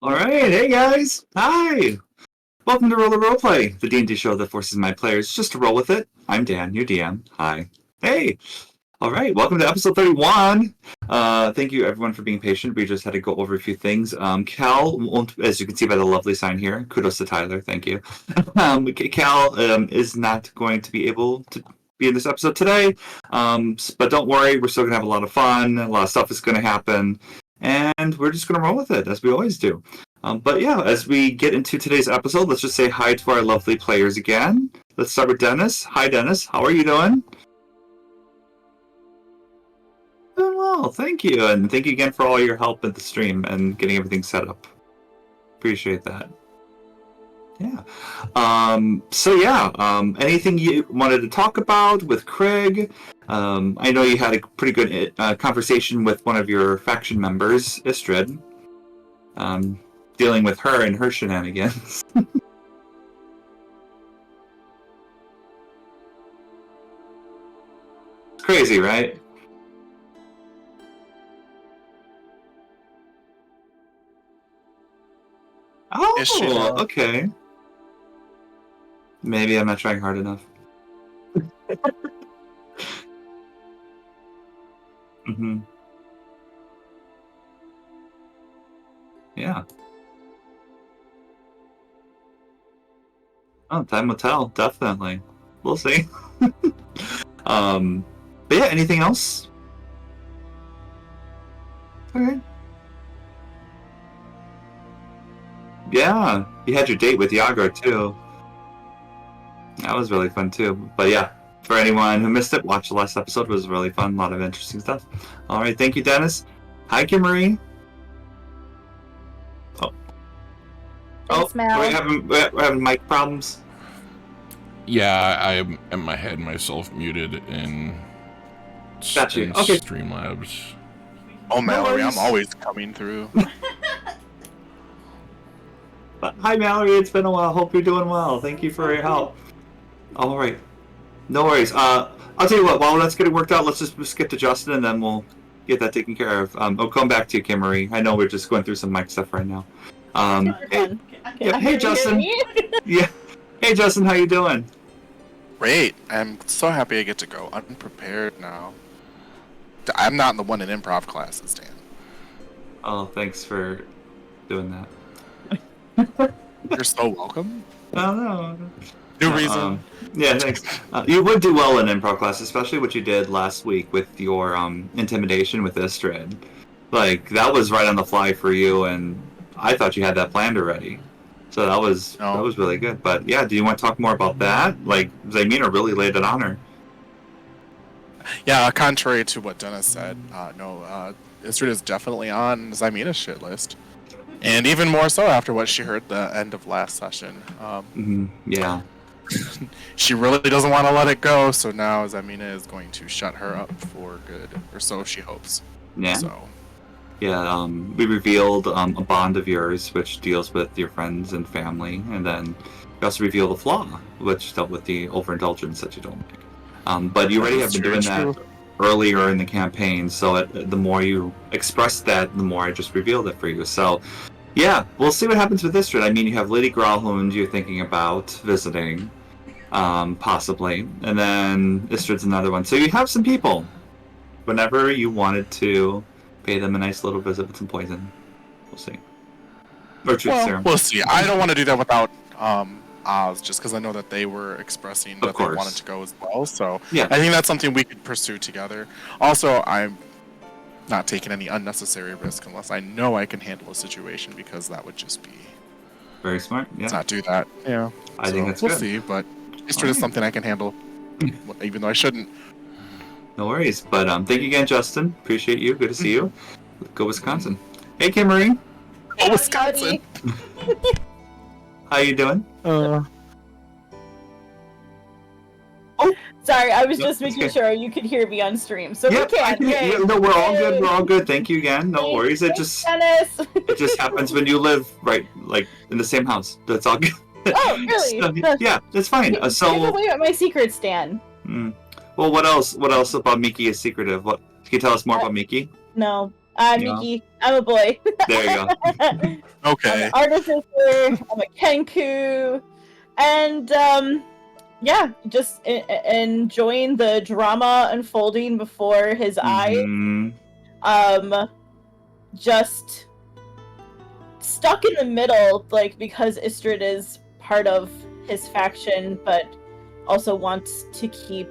All right, hey guys, hi. Welcome to Roller Roleplay, the D&D show that forces my players just to roll with it. I'm Dan, your DM. Hi. Hey. All right, welcome to episode 31. Thank you everyone for being patient. We just had to go over a few things. Cal won't, as you can see by the lovely sign here. Kudos to Tyler. Thank you. Cal is not going to be able to be in this episode today, but don't worry, we're still gonna have a lot of fun. A lot of stuff is gonna happen. And we're just going to roll with it, as we always do. But yeah, as we get into today's episode, let's just say hi to our lovely players again. Let's start with Dennis. Hi, Dennis. How are you doing? Doing well, thank you. And thank you again for all your help at the stream and getting everything set up. Appreciate that. Yeah. Anything you wanted to talk about with Craig? I know you had a pretty good conversation with one of your faction members, Istrid, dealing with her and her shenanigans. It's crazy, right? Oh, okay. Maybe I'm not trying hard enough. Mm-hmm. Yeah. Oh, time will tell. Definitely. We'll see. But yeah, anything else? Okay. Yeah, you had your date with Yago too. That was really fun too. But yeah, for anyone who missed it, watch the last episode. It was really fun. A lot of interesting stuff. All right, thank you, Dennis. Hi, Kimarie. Thanks, Mel. We're having mic problems. Yeah, I am my head myself muted in Got you. Okay. Streamlabs. Oh, Mallory, I'm always coming through. Hi, Mallory. It's been a while. Hope you're doing well. Thank you for your help. All right. No worries. I'll tell you what. While that's getting worked out, let's just skip to Justin, and then we'll get that taken care of. I'll come back to you, Kimarie. I know we're just going through some mic stuff right now. Hey, Justin. Yeah. Hey, Justin. How you doing? Great. I'm so happy I get to go unprepared now. I'm not the one in improv classes, Dan. Oh, thanks for doing that. You're so welcome. No. New reason. Yeah, thanks. You would do well in improv class, especially what you did last week with your intimidation with Istrid. Like, that was right on the fly for you, and I thought you had that planned already. So that was really good. But yeah, do you want to talk more about that? Like, Zaymina really laid it on her. Yeah, contrary to what Dennis said, Istrid is definitely on Zamina's shit list. And even more so after what she heard the end of last session. Yeah. She really doesn't want to let it go, so now Zamina is going to shut her up for good. Or so she hopes. Yeah. So. Yeah, we revealed a bond of yours, which deals with your friends and family, and then we also revealed a flaw, which dealt with the overindulgence that you don't like. But you already have been doing that earlier in the campaign, so the more you express that, the more I just revealed it for you. So, yeah, we'll see what happens with Istrid. I mean, you have Lady Growlhund you're thinking about visiting, possibly, and then Istrid's another one. So you have some people. Whenever you wanted to pay them a nice little visit with some poison, we'll see. Or truth serum. We'll see. I don't want to do that without Oz, just because I know that they were expressing that they wanted to go as well. So yeah. I think that's something we could pursue together. Also, I'm not taking any unnecessary risk unless I know I can handle a situation, because that would just be very smart. Yeah. Let's not do that. Yeah. I think that's we'll good. See, but Istrid is something I can handle, even though I shouldn't. No worries. But thank you again, Justin. Appreciate you. Good to see you. Go Wisconsin. Hey, Kimarie. Go Wisconsin. How you doing? Oh, sorry, I was just making sure you could hear me on stream. So we can. No, we're all good. We're all good. Thank you again. No worries. Dennis. It just happens when you live right, like in the same house. That's all good. Oh, really? So, yeah, that's fine. Give away my secrets, Dan. Well, what else? What else about Miki is secretive? What can you tell us more about Miki? No, I'm Miki. I'm a boy. There you go. Okay. I'm an artificer. I'm a Kenku. And, just enjoying the drama unfolding before his eyes. Just stuck in the middle, like, because Istrid is part of his faction, but also wants to keep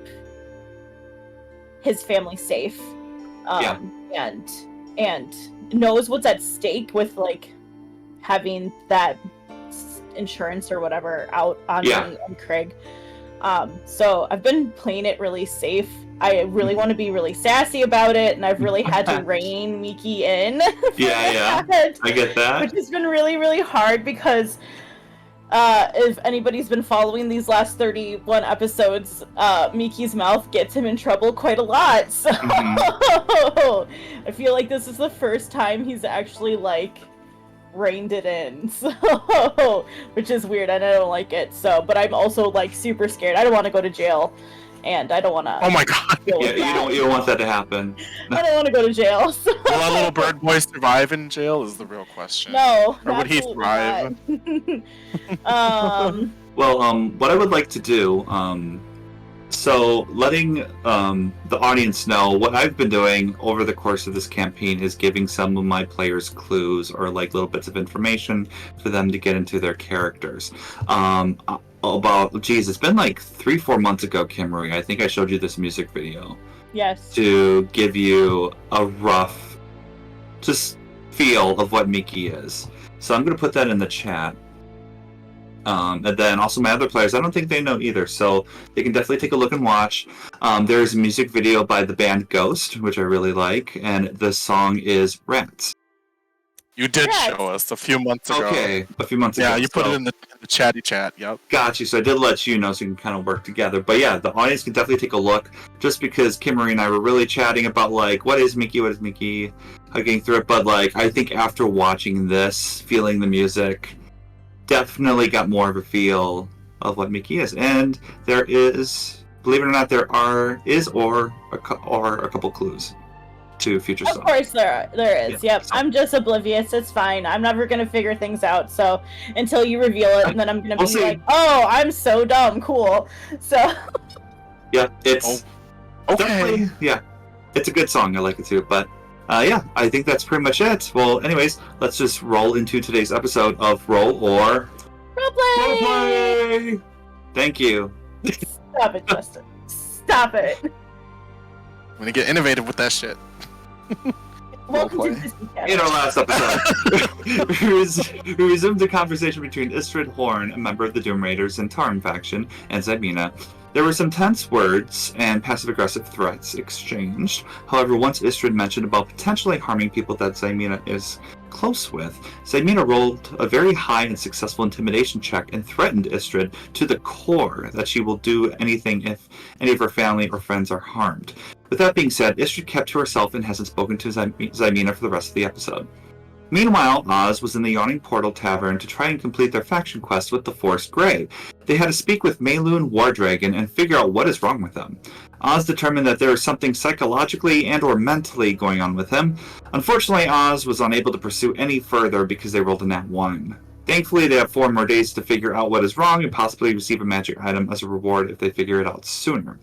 his family safe. And knows what's at stake with, like, having that insurance or whatever out on me and Craig. So I've been playing it really safe. I really want to be really sassy about it, and I've really had to rein Miki in. I get that. Which has been really, really hard because if anybody's been following these last 31 episodes, Miki's mouth gets him in trouble quite a lot. So I feel like this is the first time he's actually, like, reined it in. So, which is weird, and I don't like it. So, but I'm also, like, super scared. I don't want to go to jail. And I don't want to. Oh my god! Yeah, you don't want that to happen. I don't want to go to jail. So. Will that little bird boy survive in jail? Is the real question. No, or would he thrive? Well, what I would like to do, so letting the audience know what I've been doing over the course of this campaign is giving some of my players clues or, like, little bits of information for them to get into their characters. It's been like 3-4 months ago, Kimarie, I think I showed you this music video. Yes. To give you a rough just feel of what Miki is. So I'm going to put that in the chat. And then also my other players, I don't think they know either, so they can definitely take a look and watch. There's a music video by the band Ghost, which I really like, and the song is Rats. You did show us a few months ago. Okay, a few months ago. Yeah, you put it in the chatty chat, yep. Got you, so I did let you know so you can kind of work together. But yeah, the audience can definitely take a look, just because Kimarie and I were really chatting about, like, what is Miki, getting through it, but, like, I think after watching this, feeling the music, definitely got more of a feel of what Miki is. And there is, believe it or not, there is a couple clues to future stuff. Of course there is. Yeah, yep. So. I'm just oblivious. It's fine. I'm never going to figure things out. So until you reveal it, and then I'm going to be like, oh, I'm so dumb. Cool. So. Yeah, it's definitely, it's a good song. I like it too. But I think that's pretty much it. Well, anyways, let's just roll into today's episode of Roll or Roleplay. Thank you. Stop it, Justin. Stop it. I'm going to get innovative with that shit. Welcome to Disney Channel. In our last episode, we resumed the conversation between Istrid Horn, a member of the Doom Raiders and Tarn faction, and Zymina. There were some tense words and passive-aggressive threats exchanged. However, once Istrid mentioned about potentially harming people that Zymina is close with, Zymina rolled a very high and successful intimidation check and threatened Istrid to the core that she will do anything if any of her family or friends are harmed. With that being said, Istrid kept to herself and hasn't spoken to Zymina for the rest of the episode. Meanwhile, Oz was in the Yawning Portal Tavern to try and complete their faction quest with the Forest Grey. They had to speak with Mayloon Wardragon and figure out what is wrong with them. Oz determined that there is something psychologically and or mentally going on with him. Unfortunately, Oz was unable to pursue any further because they rolled a nat 1. Thankfully, they have 4 more days to figure out what is wrong and possibly receive a magic item as a reward if they figure it out sooner.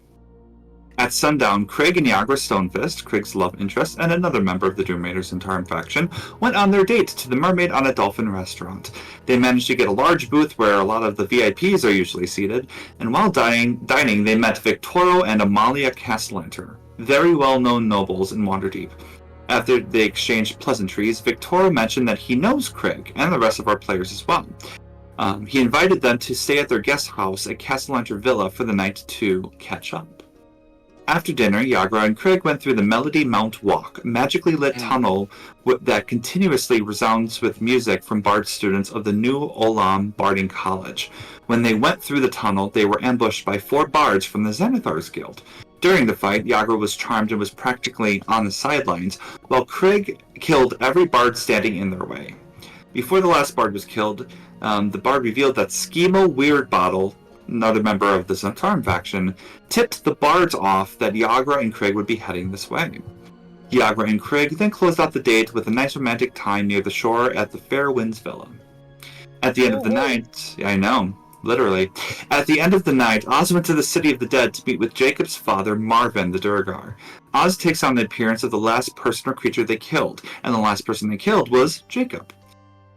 At sundown, Craig and Yagra Stonefist, Craig's love interest, and another member of the Doom Raiders and Tarn faction, went on their date to the Mermaid on a Dolphin restaurant. They managed to get a large booth where a lot of the VIPs are usually seated, and while dining they met Victoro and Amalia Castellanter, very well-known nobles in Waterdeep. After they exchanged pleasantries, Victoro mentioned that he knows Craig and the rest of our players as well. He invited them to stay at their guest house at Castellanter Villa for the night to catch up. After dinner, Yagra and Craig went through the Melody Mount Walk, a magically lit tunnel that continuously resounds with music from bard students of the New Olam Barding College. When they went through the tunnel, they were ambushed by 4 bards from the Xanathars Guild. During the fight, Yagra was charmed and was practically on the sidelines, while Craig killed every bard standing in their way. Before the last bard was killed, the bard revealed that Schemo Weirdbottle, another member of the Zentarum faction, tipped the bards off that Yagra and Craig would be heading this way. Yagra and Krieg then closed out the date with a nice romantic time near the shore at the Fairwinds Villa. At the end of the night, yeah, I know, literally. At the end of the night, Oz went to the City of the Dead to meet with Jacob's father, Marvin the Durgar. Oz takes on the appearance of the last person or creature they killed, and the last person they killed was Jacob.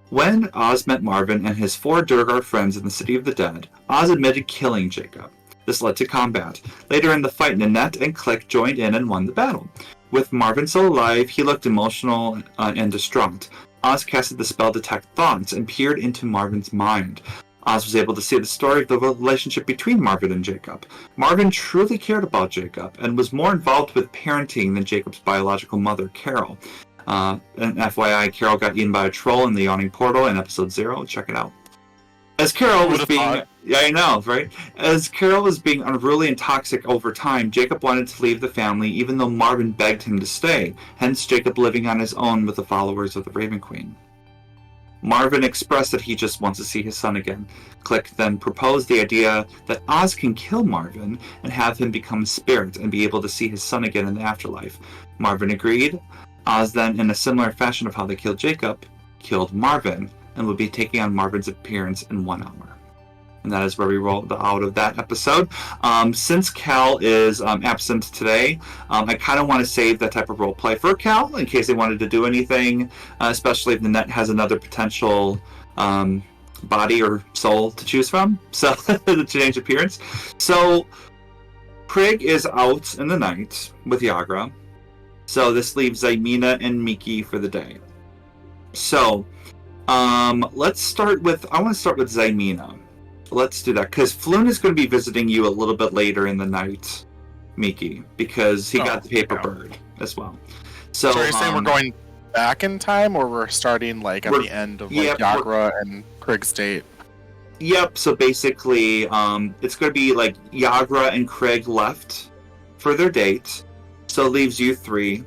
When Oz met Marvin and his 4 Durgar friends in the City of the Dead, Oz admitted killing Jacob. This led to combat. Later in the fight, Nanette and Click joined in and won the battle. With Marvin still alive, he looked emotional and distraught. Oz casted the spell Detect Thoughts and peered into Marvin's mind. Oz was able to see the story of the relationship between Marvin and Jacob. Marvin truly cared about Jacob and was more involved with parenting than Jacob's biological mother, Carol. And FYI, Carol got eaten by a troll in the Yawning Portal in episode 0. Check it out. As Carol was being... Yeah, I know, right? As Carol was being unruly and toxic over time, Jacob wanted to leave the family even though Marvin begged him to stay, hence Jacob living on his own with the followers of the Raven Queen. Marvin expressed that he just wants to see his son again. Click then proposed the idea that Oz can kill Marvin and have him become a spirit and be able to see his son again in the afterlife. Marvin agreed. Oz then, in a similar fashion of how they killed Jacob, killed Marvin and would be taking on Marvin's appearance in 1 hour. And that is where we rolled out of that episode. Since Cal is absent today, I kind of want to save that type of roleplay for Cal in case they wanted to do anything, especially if Nanette has another potential body or soul to choose from, so to change appearance. So Krieg is out in the night with Yagra, so this leaves Ximena and Miki for the day. So let's start with, I want to start with Ximena. Let's do that, because Floon is going to be visiting you a little bit later in the night, Miki, because he got the paper bird as well. So you're saying we're going back in time, or we're starting like at the end of like Yagra and Krieg's date? Yep, so basically it's going to be like Yagra and Krieg left for their date, so it leaves you 3.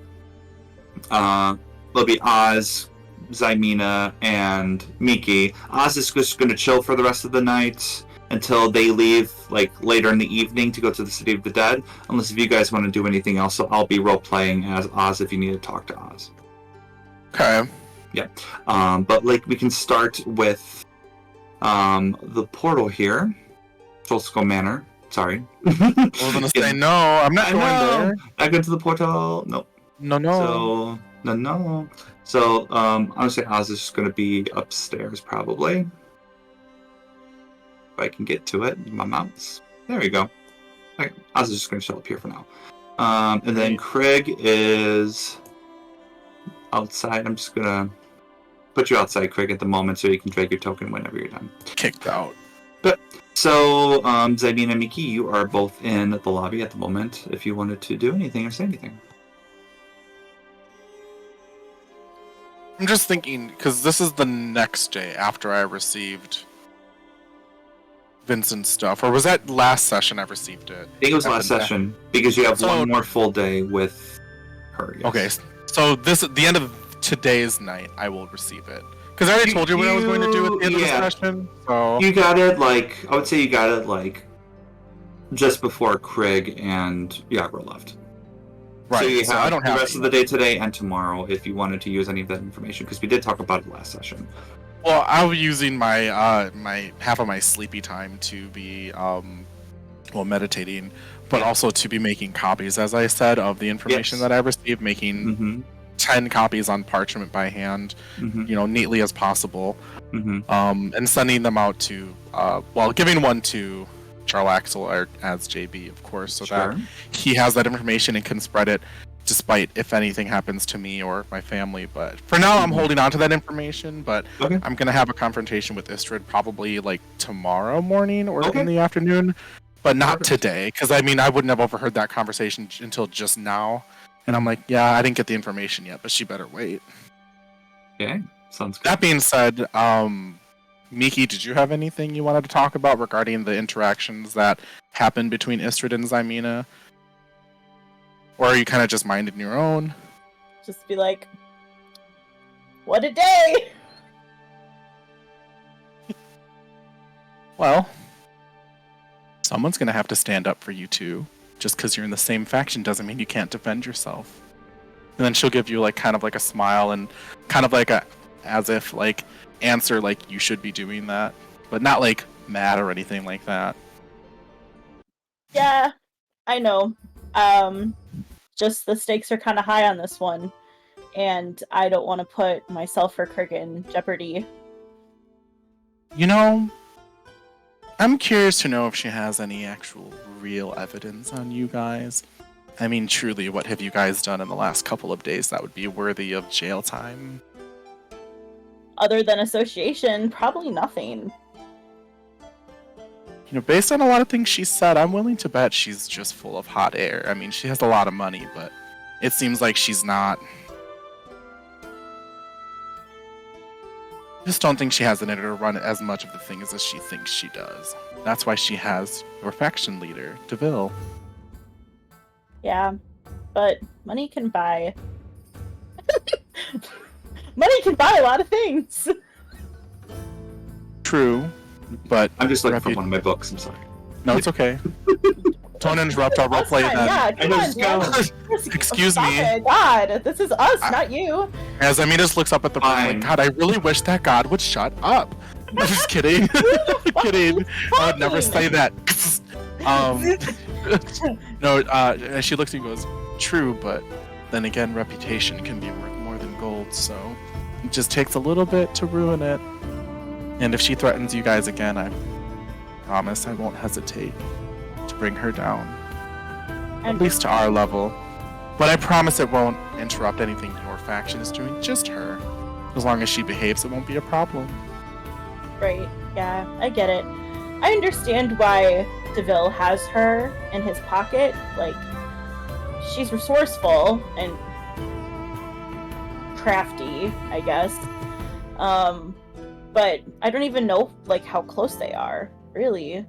There'll be Oz, Ximena, and Miki. Oz is just going to chill for the rest of the night until they leave, like later in the evening, to go to the City of the Dead. Unless if you guys want to do anything else, so I'll be role playing as Oz if you need to talk to Oz. Okay. Yeah. But like we can start with the portal here, Trollskull Manor. Sorry. I was gonna say no. I'm not going there. I go to the portal. Nope. No. So no. So, I'm going to say Oz is just going to be upstairs, probably. If I can get to it, my mouse. There we go. Okay, Oz is just going to show up here for now. And then Krieg is outside. I'm just going to put you outside, Krieg, at the moment, so you can drag your token whenever you're done. Kicked out. But, so, Ximena and Miki, you are both in the lobby at the moment, if you wanted to do anything or say anything. I'm just thinking, because this is the next day after I received Vincent's stuff. Or was that last session I received it? I think it was last session, because you have one more full day with her. Yes. Okay, so this at the end of today's night, I will receive it. Because I already told you what I was going to do at the end of the session. So you got it, like, I would say you got it, like, just before Krieg and Yagra left. Right, so you have I don't have the rest of the day today and tomorrow if you wanted to use any of that information, because we did talk about it last session. Well, I was using my my half of my sleepy time to be meditating, but also to be making copies, as I said, of the information that I received, making 10 copies on parchment by hand, neatly as possible, and sending them out to, giving one to Charlaxle as JB, of course, so that he has that information and can spread it despite if anything happens to me or my family. But for now, I'm holding on to that information, but I'm going to have a confrontation with Istrid probably like tomorrow morning or in the afternoon, but not today, because I mean, I wouldn't have overheard that conversation until just now. And I'm like, yeah, I didn't get the information yet, but she better wait. Okay, sounds good. That being said, Miki, did you have anything you wanted to talk about regarding the interactions that happened between Istrid and Ximena? Or are you kind of just minding your own? Just be like, what a day! Well, someone's going to have to stand up for you two. Just because you're in the same faction doesn't mean you can't defend yourself. And then she'll give you like kind of like a smile and kind of like a as if like answer like you should be doing that, but not like mad or anything like that. Yeah, I know. Just the stakes are kind of high on this one, and I don't want to put myself or Krieg in jeopardy. You know, I'm curious to know if she has any actual real evidence on you guys. I mean, truly, what have you guys done in the last couple of days that would be worthy of jail time? Other than association, probably nothing. You know, based on a lot of things she said, I'm willing to bet she's just full of hot air. I mean, she has a lot of money, but it seems like she's not. I just don't think she has it in her to run as much of the things as she thinks she does. That's why she has your faction leader, DeVille. Yeah, but money can buy... money can buy a lot of things! True, but... I'm just looking for one of my books, I'm sorry. No, it's okay. Don't interrupt our roleplay then. Yeah, come on, Excuse me. It. God, this is us, not you. As Amita looks up at the room like, God, I really wish that God would shut up. I'm just kidding. Kidding. I would never say that. No, she looks at you and goes, true, but then again, reputation can be worth more than gold, so it just takes a little bit to ruin it. And if she threatens you guys again, I promise I won't hesitate to bring her down. At least to our level. But I promise it won't interrupt anything your faction is doing, just her. As long as she behaves, it won't be a problem. Right, yeah, I get it. I understand why DeVille has her in his pocket. Like, she's resourceful and crafty, I guess. But I don't even know, like, how close they are, really.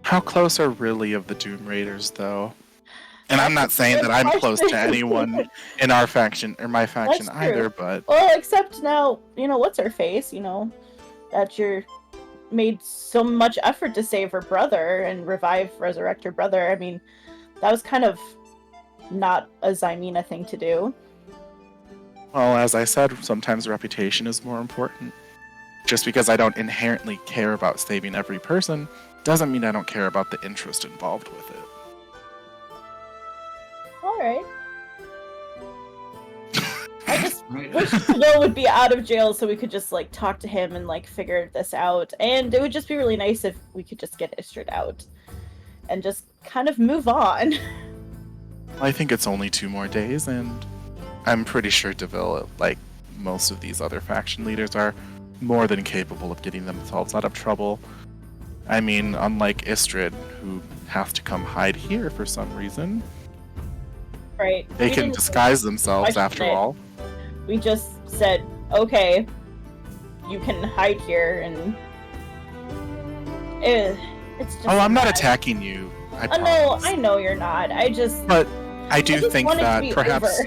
How close are really of the Doom Raiders, though? And I'm not saying that I'm close to anyone in our faction, or my faction either, but... Well, except now, you know, what's her face, you know, that you're made so much effort to save her brother and resurrect her brother. I mean, that was kind of not a Zymina thing to do. Well, as I said, sometimes reputation is more important. Just because I don't inherently care about saving every person, doesn't mean I don't care about the interest involved with it. Alright. I just wish Will would be out of jail so we could just, like, talk to him and, like, figure this out. And it would just be really nice if we could just get Istrid out. And just kind of move on. I think it's only 2 more days, and I'm pretty sure DeVille, like most of these other faction leaders, are more than capable of getting themselves out of trouble. I mean, unlike Istrid, who have to come hide here for some reason. Right. They can disguise themselves after all. We just said, okay, you can hide here, and it's just... Oh, I'm not attacking you. No, I know you're not. But I do think that perhaps...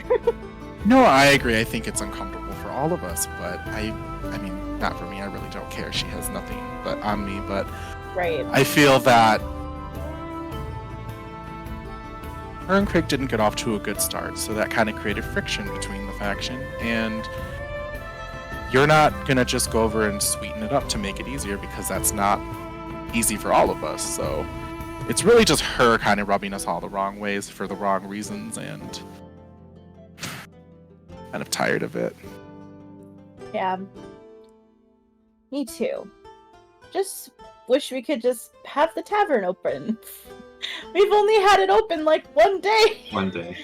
No, I agree. I think it's uncomfortable for all of us, but I mean, not for me. I really don't care. She has nothing but on me, but right. I feel that her and Krieg didn't get off to a good start, so that kind of created friction between the faction, and you're not gonna just go over and sweeten it up to make it easier, because that's not easy for all of us. So it's really just her kind of rubbing us all the wrong ways for the wrong reasons, and kind of tired of it. Yeah. Me too. Just wish we could just have the tavern open. We've only had it open like one day. One day.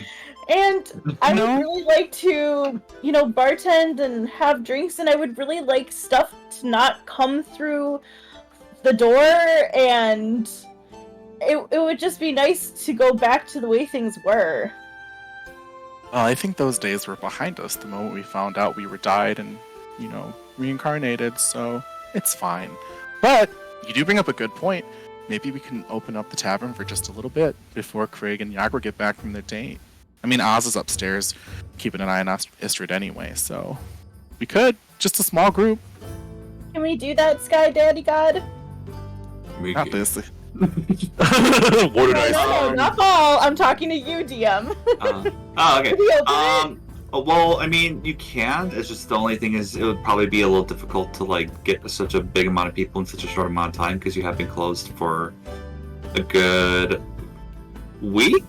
And I would really like to, you know, bartend and have drinks, and I would really like stuff to not come through the door, and it would just be nice to go back to the way things were. Well, I think those days were behind us the moment we found out we were died and, you know, reincarnated, so it's fine. But you do bring up a good point. Maybe we can open up the tavern for just a little bit before Krieg and Yagra get back from their date. I mean, Oz is upstairs keeping an eye on Istrid anyway, so we could. Just a small group. Can we do that, Sky Daddy God? We Not could, this. What did I say? No, not Paul. I'm talking to you, DM. Okay. Well, I mean, you can. It's just the only thing is it would probably be a little difficult to like get such a big amount of people in such a short amount of time because you have been closed for a good week.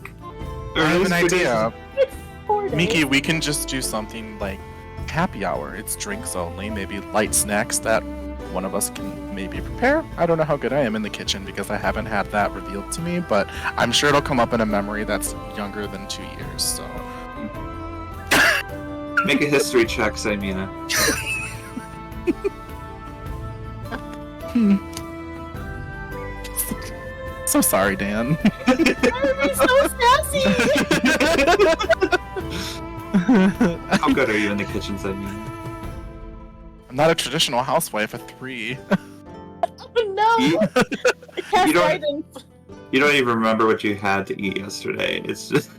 I have an idea. It's 4 days. Miki, we can just do something like happy hour. It's drinks only, maybe light snacks that one of us can maybe prepare. I don't know how good I am in the kitchen because I haven't had that revealed to me, but I'm sure it'll come up in a memory that's younger than 2 years, so... Make a history check, Simina. So sorry, Dan. Why are you so sassy? How good are you in the kitchen, Simina? I'm not a traditional housewife at 3. Oh no! You don't even remember what you had to eat yesterday. It's just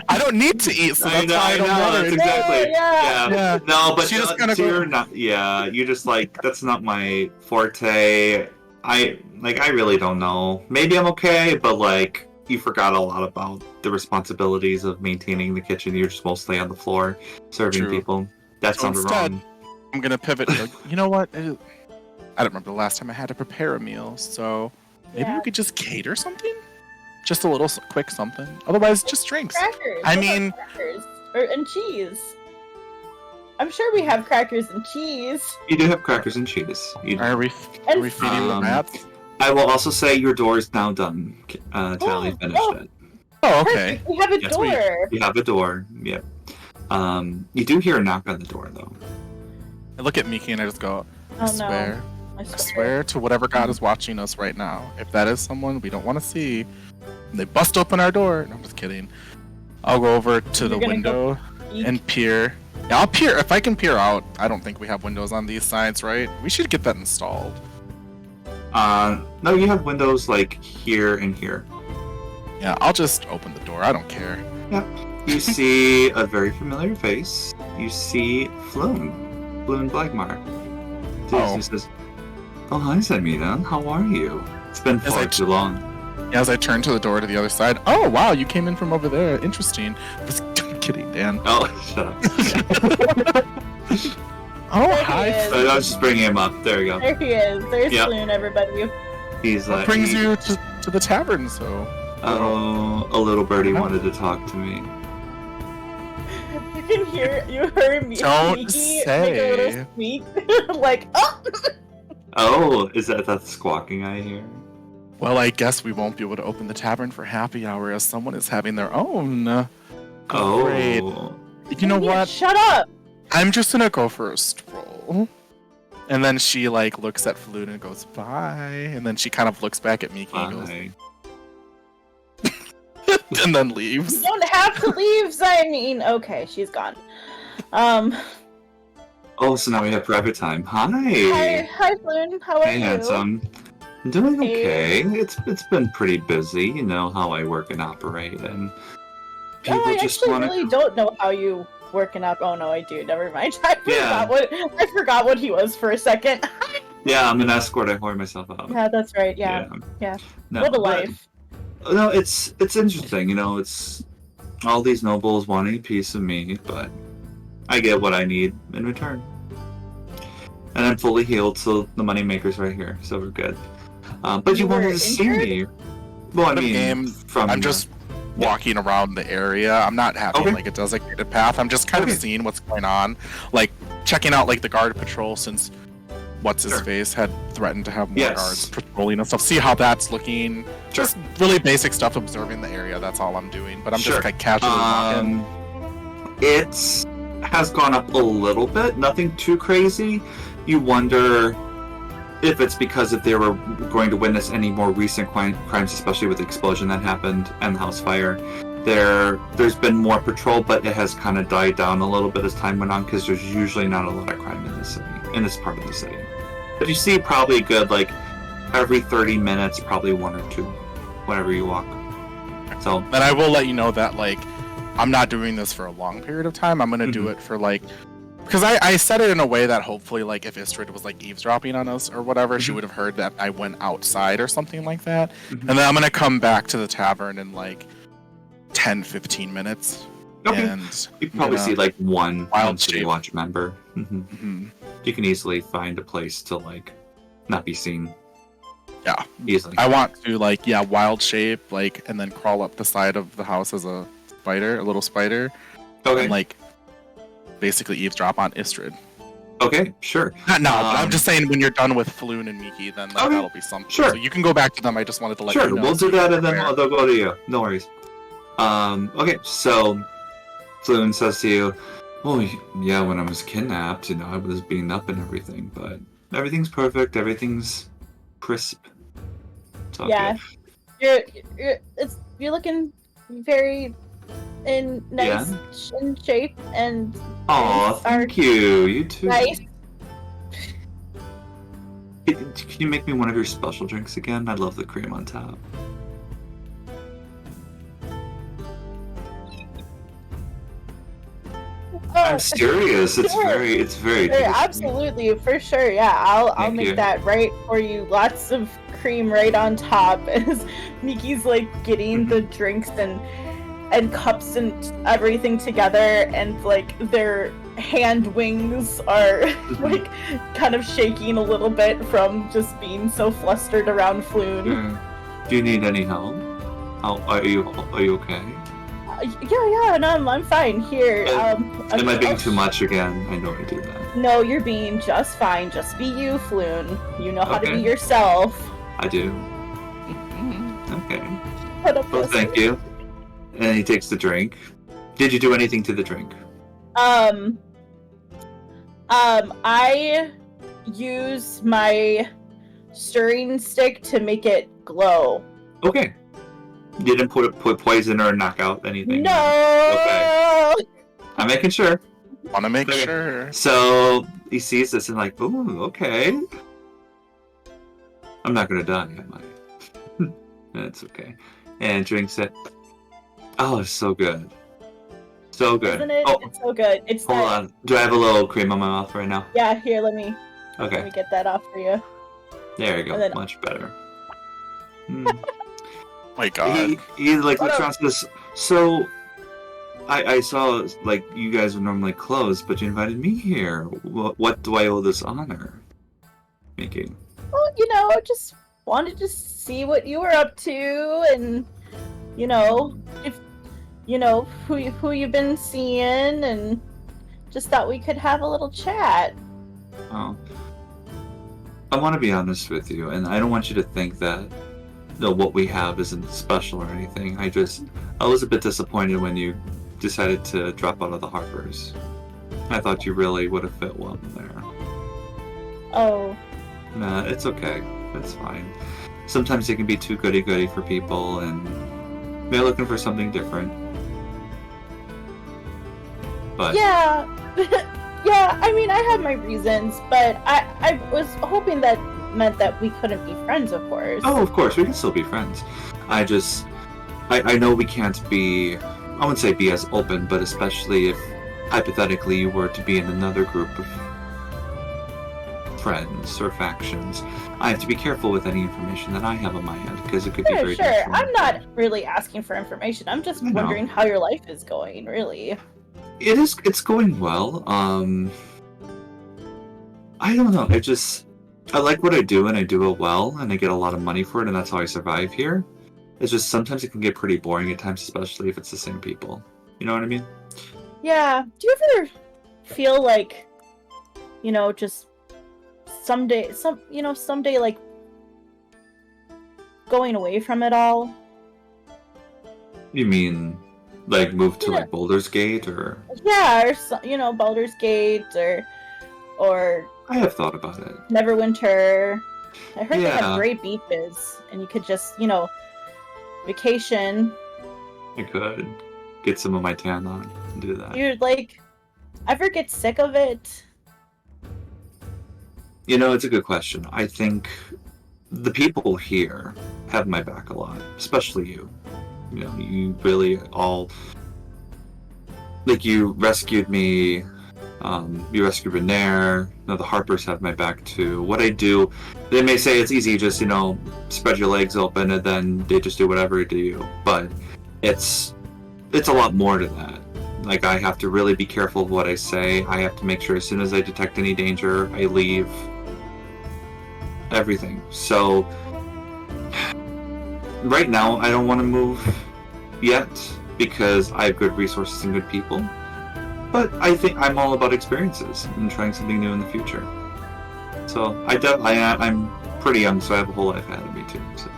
I don't need to eat, so that's why I don't know. That's exactly. Yeah. No, but she just kind of you're not. Yeah, you just like that's not my forte. I really don't know. Maybe I'm okay, but like you forgot a lot about the responsibilities of maintaining the kitchen. You're just mostly on the floor serving people. That sounded wrong. I'm gonna pivot. You know what? I don't remember the last time I had to prepare a meal, so maybe we could just cater something. Just a little quick something. Otherwise, just drinks. Crackers. I mean, crackers and cheese. I'm sure we have crackers and cheese. You do have crackers and cheese. Are we feeding the rats? I will also say your door is now done. Tally finished it. Oh, okay. Perfect. We have a door. You have a door. Yep. You do hear a knock on the door, though. I look at Miki and I just go, I swear to whatever God is watching us right now. If that is someone we don't want to see, and they bust open our door. No, I'm just kidding. I'll go over to the window and peer. Yeah, I'll peer. If I can peer out, I don't think we have windows on these sides, right? We should get that installed. No, you have windows like here and here. Yeah, I'll just open the door. I don't care. Yep. You see a very familiar face. You see Floon Blackmark. He says, "Oh, hi, Samina. How are you? It's been far too long." As I turn to the door to the other side, oh wow, you came in from over there. Interesting. I'm kidding, Dan. Oh, shut up. Oh, hi. I was just bringing him up. There you go. There he is. There's Floon, everybody. He's like, what brings you to the tavern, so? Oh, a little birdie wanted to talk to me. You heard me. Don't Miki say. make a little squeak, like, oh! Oh, is that squawking I hear? Well, I guess we won't be able to open the tavern for happy hour as someone is having their own. Great. You know what? Shut up! I'm just gonna go for a stroll. And then she, like, looks at Floon and goes, bye. And then she kind of looks back at Miki and goes, and then leaves. You don't have to leave, Zymene. Okay, she's gone. Oh, so now we have private time. Hi, Floon. How are you? Hey, handsome. I'm doing okay. It's been pretty busy. You know how I work and operate, and people I just actually really don't know how you work and operate. Oh no, I do. Never mind. I forgot what he was for a second. Yeah, I'm an escort. I whore myself out. Yeah, that's right. Yeah. No, what a life. No, it's interesting. You know, it's all these nobles wanting a piece of me, but I get what I need in return. And I'm fully healed, so the moneymaker's right here, so we're good. But you wanted to see me. Well, I mean, I'm just walking around the area. I'm not having like a designated path. I'm just kind of seeing what's going on, like checking out like the guard patrol since what's-his-face had threatened to have more guards patrolling and stuff. See how that's looking. Just really basic stuff, observing the area. That's all I'm doing. But I'm just like casually walking. It has gone up a little bit. Nothing too crazy. You wonder if it's because if they were going to witness any more recent crimes, especially with the explosion that happened and the house fire. There's been more patrol, but it has kind of died down a little bit as time went on because there's usually not a lot of crime in this city, in this part of the city. But you see probably good, like, every 30 minutes, probably one or two, whenever you walk. So. Then I will let you know that, like, I'm not doing this for a long period of time. I'm going to do it for, like, because I said it in a way that hopefully, like, if Istrid was like eavesdropping on us or whatever, she would have heard that I went outside or something like that. And then I'm gonna come back to the tavern in like 10-15 minutes. Okay. And you probably see like one City Watch member. You can easily find a place to like not be seen. Yeah, easily. I want to like wild shape like and then crawl up the side of the house as a spider, a little spider. Okay. And like basically eavesdrop on Istrid. Okay, sure. Not now, but I'm just saying when you're done with Floon and Miki, then like, that'll be something. Sure. So you can go back to them. I just wanted to let you know. We'll do that and then they'll go to you. No worries. Okay, so Floon says to you, "Oh, yeah, when I was kidnapped, I was beaten up and everything, but everything's perfect. Everything's crisp. It's all good. You're looking very in in shape and thank you. You too. Nice. Can you make me one of your special drinks again? I love the cream on top." I'm serious. It's very tasty. Absolutely, for sure. Yeah, I'll make that right for you. Lots of cream right on top as Miki's like getting the drinks and cups and everything together, and like their hand wings are like kind of shaking a little bit from just being so flustered around Floon. Do you need any help? Are you okay? Yeah, no, I'm fine. Here, am I being too much again? I know I do that. No, you're being just fine. Just be you, Floon. You know how to be yourself. I do. Okay. Well, thank you. And he takes the drink. Did you do anything to the drink? I use my stirring stick to make it glow. Okay. You didn't put poison or knock out anything? No! Okay. I'm making sure. Want to make sure. So he sees this and like, ooh, okay. I'm not gonna die, am I? That's okay. And drinks it. Oh, it's so good. So good. Isn't it? It's so good. Hold on. Do I have a little cream on my mouth right now? Yeah, here, let me get that off for you. There you go. Much better. My God. He like looks around and says, "So, I saw like you guys are normally closed, but you invited me here. What do I owe this honor?" Miki. Well, just wanted to see what you were up to, and if who you've been seeing, and just thought we could have a little chat. Oh, I want to be honest with you, and I don't want you to think that what we have isn't special or anything. I was a bit disappointed when you decided to drop out of the Harpers. I thought you really would have fit well in there. Oh. Nah, it's okay. That's fine. Sometimes it can be too goody-goody for people, and they're looking for something different. But yeah, yeah. I mean, I have my reasons, but I was hoping that meant that we couldn't be friends, of course. Oh, of course, we can still be friends. I know we can't be, I wouldn't say be as open, but especially if, hypothetically, you were to be in another group of friends or factions, I have to be careful with any information that I have on my end, because it could be very Sure, I'm not really asking for information. I'm just wondering how your life is going, really. It's going well. I don't know, I like what I do, and I do it well, and I get a lot of money for it, and that's how I survive here. It's just sometimes it can get pretty boring at times, especially if it's the same people. You know what I mean? Yeah. Do you ever feel like, just someday, like going away from it all? You mean like move to like Baldur's Gate, or? Yeah, or Baldur's Gate, or. I have thought about it. Neverwinter. I heard they have great beaches, and you could just, vacation. I could get some of my tan on and do that. You'd ever get sick of it? It's a good question. I think the people here have my back a lot, especially you. You really all, you rescued me You rescue Renair. The Harpers have my back too. What I do, they may say it's easy, just spread your legs open and then they just do whatever to you. But it's a lot more to that. Like, I have to really be careful of what I say. I have to make sure as soon as I detect any danger, I leave. Everything. So right now, I don't want to move yet because I have good resources and good people. But I think I'm all about experiences and trying something new in the future. So I'm pretty young, so I have a whole life ahead of me too. So.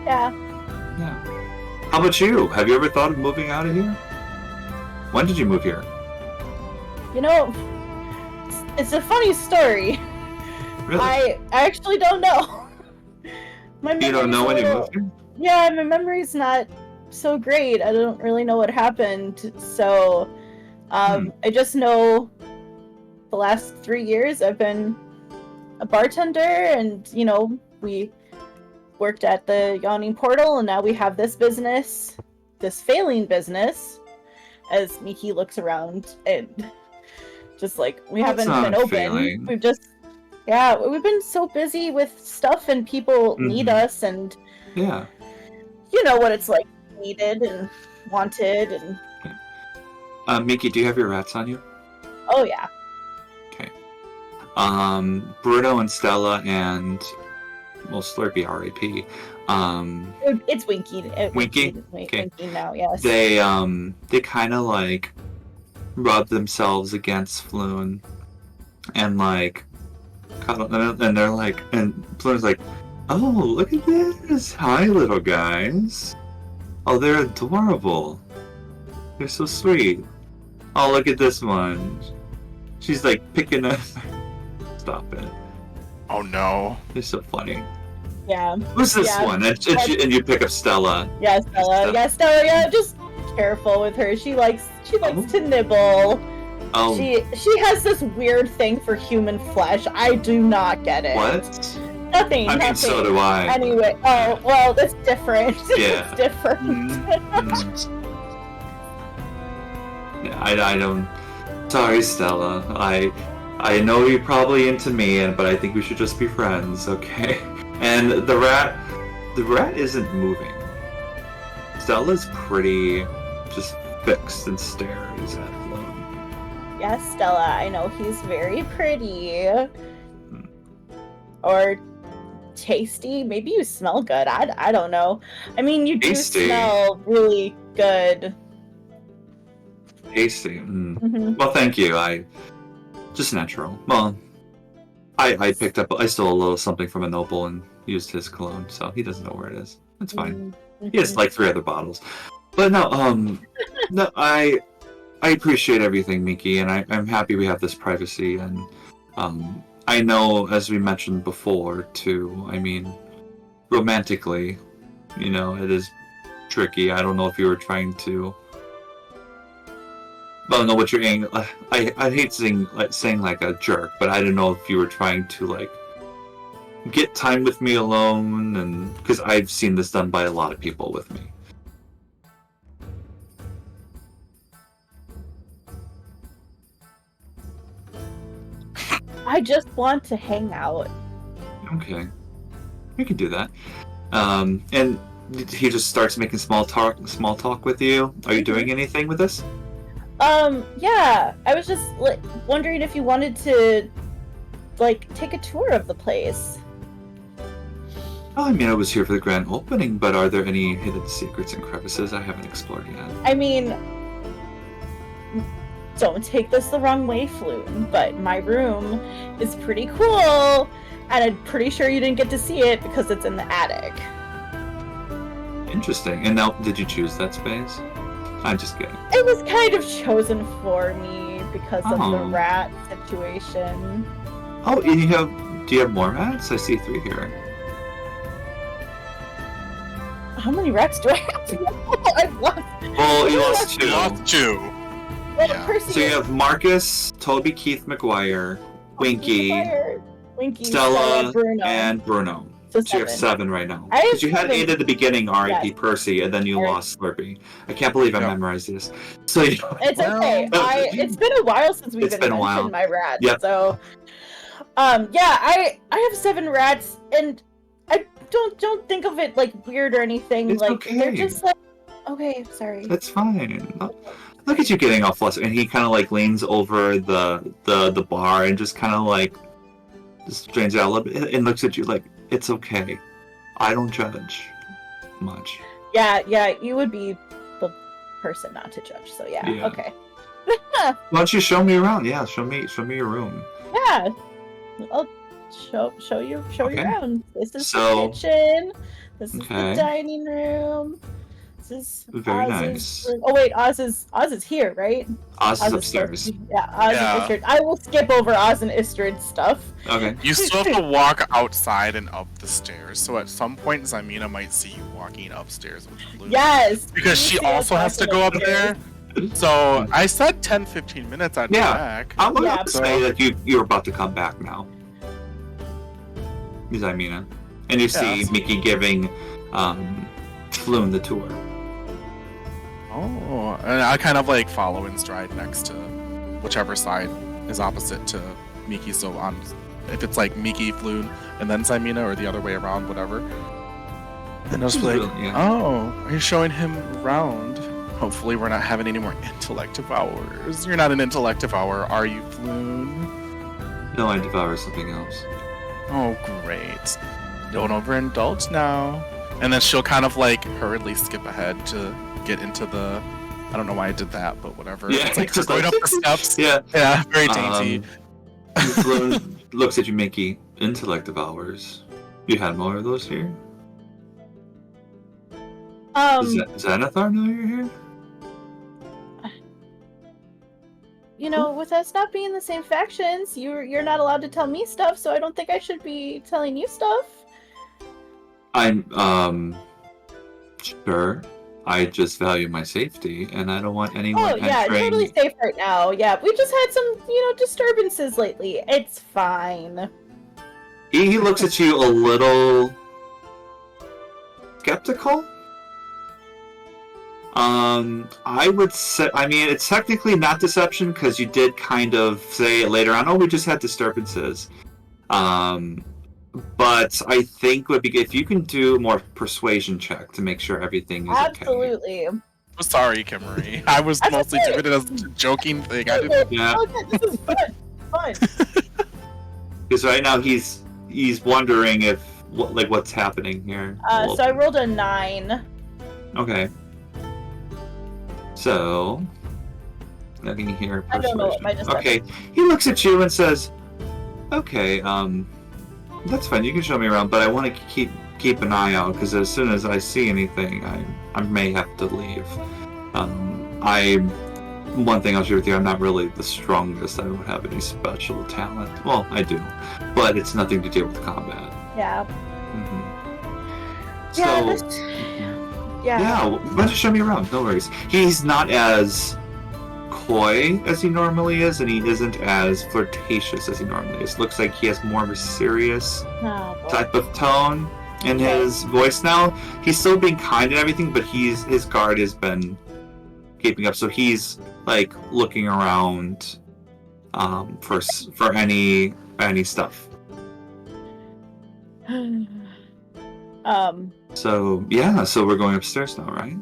Yeah. How about you? Have you ever thought of moving out of here? When did you move here? It's a funny story. Really? I actually don't know. You don't know when you moved here? Yeah, my memory's not so great. I don't really know what happened. So, I just know the last 3 years I've been a bartender, and we worked at the Yawning Portal, and now we have this business, this failing business. As Miki looks around and just we haven't been open. Failing. We've been so busy with stuff, and people need us, and you know what it's like, needed and wanted. And Miki, do you have your rats on you? Oh yeah. Okay. Bruno and Stella and Slurpee R.I.P. It's Winky. Winky? Okay. Winky now, yes. They kind of rub themselves against Floon and cuddle, and they're and Floon's like, oh, look at this! Hi, little guys. Oh, they're adorable. They're so sweet. Oh, look at this one. She's picking up. Stop it. Oh no. They're so funny. Yeah. Who's this one? And you pick up Stella. Yeah, Stella. Yeah, Stella. Yeah, just careful with her. She likes to nibble. Oh. She has this weird thing for human flesh. I do not get it. What? Nothing. I mean, so do I. Anyway, oh well, that's different. Yeah. It's different. Yeah, I don't. Sorry, Stella. I know you're probably into me, but I think we should just be friends, okay? And the rat isn't moving. Stella's pretty just fixed and stares at Floon. Yes, Stella, I know he's very pretty. Or tasty. Maybe you smell good. I don't know. I mean, you do smell really good. Tasty. Well, thank you. Just natural. Well, I picked up. I stole a little something from a noble and used his cologne, so he doesn't know where it is. It's fine. He has 3 other bottles. But no, no, I appreciate everything, Miki, and I'm happy we have this privacy. And I know, as we mentioned before, too. I mean, romantically, it is tricky. I don't know if you were trying to. I don't know what you're aiming. I hate saying a jerk, but I don't know if you were trying to get time with me alone, and because I've seen this done by a lot of people with me. I just want to hang out. Okay, we can do that. And he just starts making small talk with you. Are you doing anything with this? Yeah. I was just wondering if you wanted to take a tour of the place. Oh, I mean, I was here for the grand opening, but are there any hidden secrets and crevices I haven't explored yet? I mean, don't take this the wrong way, Floon, but my room is pretty cool, and I'm pretty sure you didn't get to see it because it's in the attic. Interesting. And now, did you choose that space? I'm just kidding. It was kind of chosen for me because of the rat situation. Oh, and do you have more rats? I see 3 here. How many rats do I have? I've lost. Well, you lost 2. You lost 2. Well, Yeah. So you have Marcus, Toby Keith McGuire, Winky, Winky, Stella, Bruno. and Bruno. So So you have 7 right now. I have Because you had 7. 8 at the beginning, R.I.P. Yes. Percy, and then you Right. lost Slurpee. I can't believe I Yep. memorized this. So It's okay. It's been a while since we've been a while. mentioned my rats. Yep. So, yeah, I have 7 rats, and I don't think of it like weird or anything. It's like okay. they're just like, okay, sorry. That's fine. Look at you getting all flustered. And he kind of like leans over the bar and just kind of like just strains it out a little bit and looks at you like, it's okay. I don't judge much. Yeah, you would be the person not to judge. So yeah. Okay. Why don't you show me around? Yeah, show me your room. Yeah, I'll show you around. This is the kitchen. This is the dining room. This is very Oz's nice. room. Oh wait, Oz is here, right? Oz is upstairs. Yeah, Oz and Istrid. I will skip over Oz and Istrid's stuff. Okay. You still have to walk outside and up the stairs. So at some point, Ximena might see you walking upstairs with Blue. Yes. Because she also has to go up there. So I said 10-15 minutes I'd be back. I'm going to say that you're about to come back now. Ximena. And you see Mickey giving Floon the tour. Oh, and I kind of like follow in stride next to whichever side is opposite to Miki. So on, if it's like Miki, Floon, and then Ximena, or the other way around, whatever. Then I was like, oh, are you showing him around? Hopefully we're not having any more intellective hours. You're not an intellective hour, are you, Floon? No, I devour something else. Oh, great. Don't overindulge now. And then she'll kind of like hurriedly skip ahead to get into the... I don't know why I did that, but whatever. Yeah, it's like just going up the steps. Yeah, very dainty. Floon looks at you, Mickey. Intellective hours. You had more of those here? Xanathar know you're here? You know, with us not being the same factions, you're not allowed to tell me stuff, so I don't think I should be telling you stuff. I'm, sure. I just value my safety, and I don't want anyone entering... totally safe right now. Yeah, we just had some, disturbances lately. It's fine. He looks at you a little... skeptical? I would say, it's technically not deception, because you did kind of say it later on, we just had disturbances. But I think would be if you can do more persuasion check to make sure everything is Absolutely. okay. I'm sorry, Kimarie. I was mostly doing it as a joking thing. I didn't... Yeah. This is fun. Because right now he's wondering what's happening here. So I rolled a 9. Okay. So, looking here, I don't know what my okay, he looks at you and says, "Okay, that's fine. You can show me around, but I want to keep an eye out because as soon as I see anything, I may have to leave. One thing I'll share with you, I'm not really the strongest. I don't have any special talent. Well, I do, but it's nothing to do with combat. Yeah. So, why don't you show me around? No worries. He's not as coy as he normally is, and he isn't as flirtatious as he normally is. Looks like he has more of a serious type of tone in his voice now. He's still being kind and everything, but his guard has been keeping up. So he's like looking around for any stuff. So we're going upstairs now, right?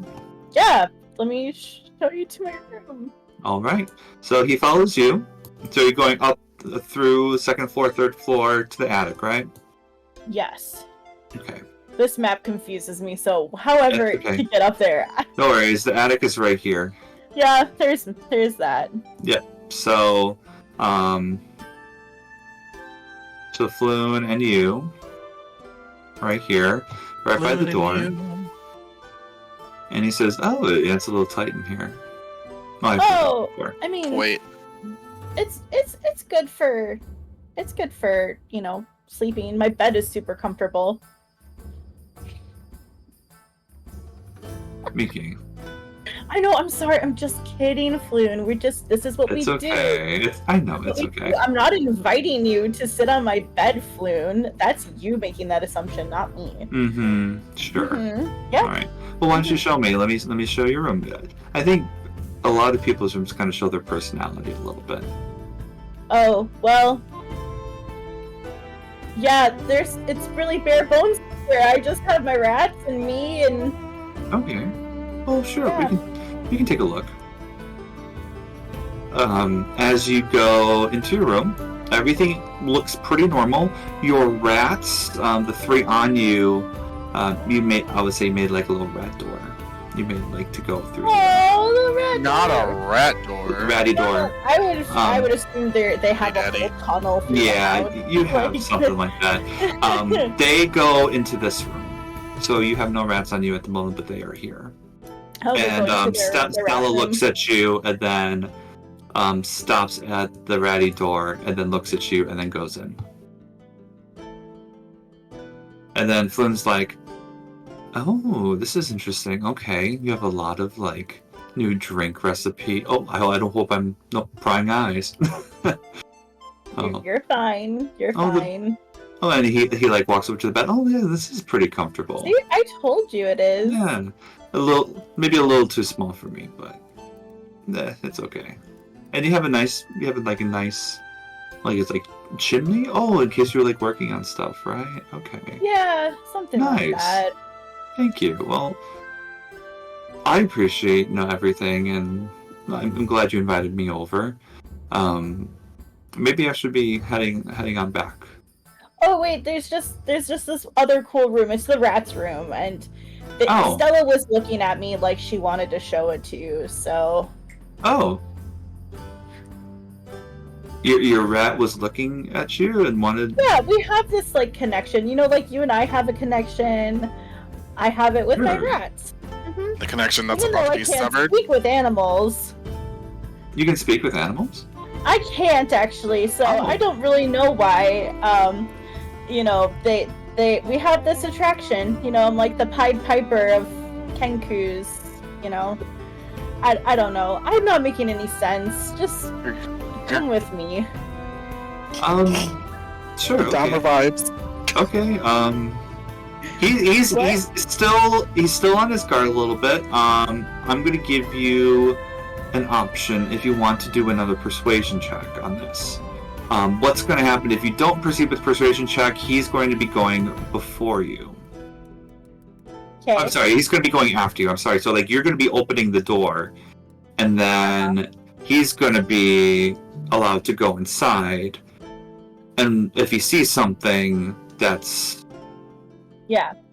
Yeah, let me show you to my room. All right. So he follows you. So you're going up through the second floor, third floor to the attic, right? Yes. Okay. This map confuses me, so however to get up there. No worries. The attic is right here. Yeah, there's that. Yeah. So, so Floon and you, right here, right by the door. And he says, "Oh, it's a little tight in here." I mean, wait. It's good for sleeping. My bed is super comfortable. Miki. I know. I'm sorry. I'm just kidding, Floon. This is what we do. I know it's okay. I'm not inviting you to sit on my bed, Floon. That's you making that assumption, not me. Mm-hmm. Sure. Mm-hmm. Yeah. All right. Well, why don't you show me? Let me show your room. I think a lot of people's rooms kind of show their personality a little bit. Oh well. Yeah, it's really bare bones here. I just have my rats and me and. Okay. Well, sure. Yeah. We can take a look. As you go into your room, everything looks pretty normal. Your rats, the 3 on you, made like a little rat door. You made like to go through. Oh, the rat door! Not a rat door. Ratty door. I would assume they have a whole tunnel. Yeah, you have something like that. They go into this room, so you have no rats on you at the moment, but they are here. And Stella looks at you and then stops at the ratty door and then looks at you and then goes in. And then Flynn's like, oh, this is interesting. Okay, you have a lot of like new drink recipe. Oh, I don't hope I'm not prying eyes. You're fine. You're fine. And he like walks over to the bed. Oh yeah, this is pretty comfortable. See, I told you it is. Yeah, maybe a little too small for me, but it's okay. And you have a nice like it's like chimney. Oh, in case you're like working on stuff, right? Okay. Yeah, something like that. Thank you. Well, I appreciate everything, and I'm glad you invited me over. Maybe I should be heading on back. Oh wait, there's just this other cool room. It's the rats room, and Stella was looking at me like she wanted to show it to you. So. Oh. Your rat was looking at you and wanted. Yeah, we have this like connection. You know, like you and I have a connection. I have it with my rats. Mm-hmm. The connection that's about to be severed. I can't speak with animals. You can speak with animals? I can't actually, so I don't really know why. You know, we have this attraction. You know, I'm like the Pied Piper of Kenku's. You know, I don't know. I'm not making any sense. Just come with me. Sure. Okay. Down the vibes. Okay. He's still on his guard a little bit. I'm gonna give you an option if you want to do another persuasion check on this. What's going to happen if you don't proceed with persuasion check? He's going to be going before you. Okay. I'm sorry, he's going to be going after you. I'm sorry. So like you're going to be opening the door, and then he's going to be allowed to go inside. And if he sees something that's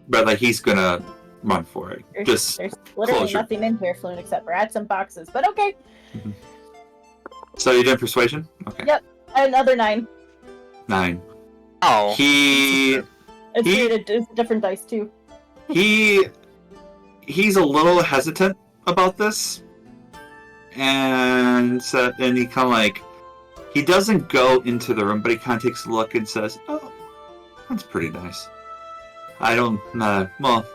but like he's going to run for it. There's literally nothing in here, Floon, except rats and boxes. But okay. Mm-hmm. So you did persuasion? Okay. Yep. Another 9. 9. Oh. It's a different dice too. He's a little hesitant about this, and he kind of like he doesn't go into the room, but he kind of takes a look and says, "Oh, that's pretty nice." I don't. Well,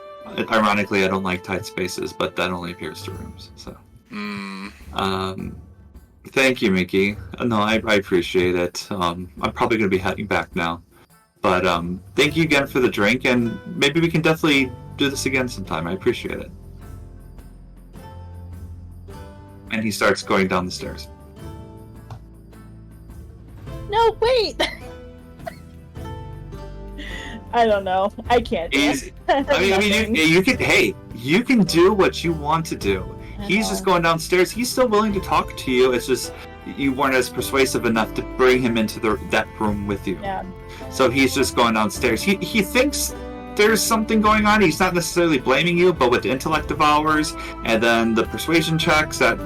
ironically, I don't like tight spaces, but that only appears to rooms. So. Thank you, Mickey. No, I appreciate it. I'm probably going to be heading back now. But thank you again for the drink, and maybe we can definitely do this again sometime. I appreciate it. And he starts going down the stairs. No, wait! I don't know. I can't. You can do what you want to do. He's just going downstairs. He's still willing to talk to you. It's just you weren't as persuasive enough to bring him into that room with you. Yeah. So he's just going downstairs. He thinks there's something going on. He's not necessarily blaming you, but with the intellect devours and then the persuasion checks that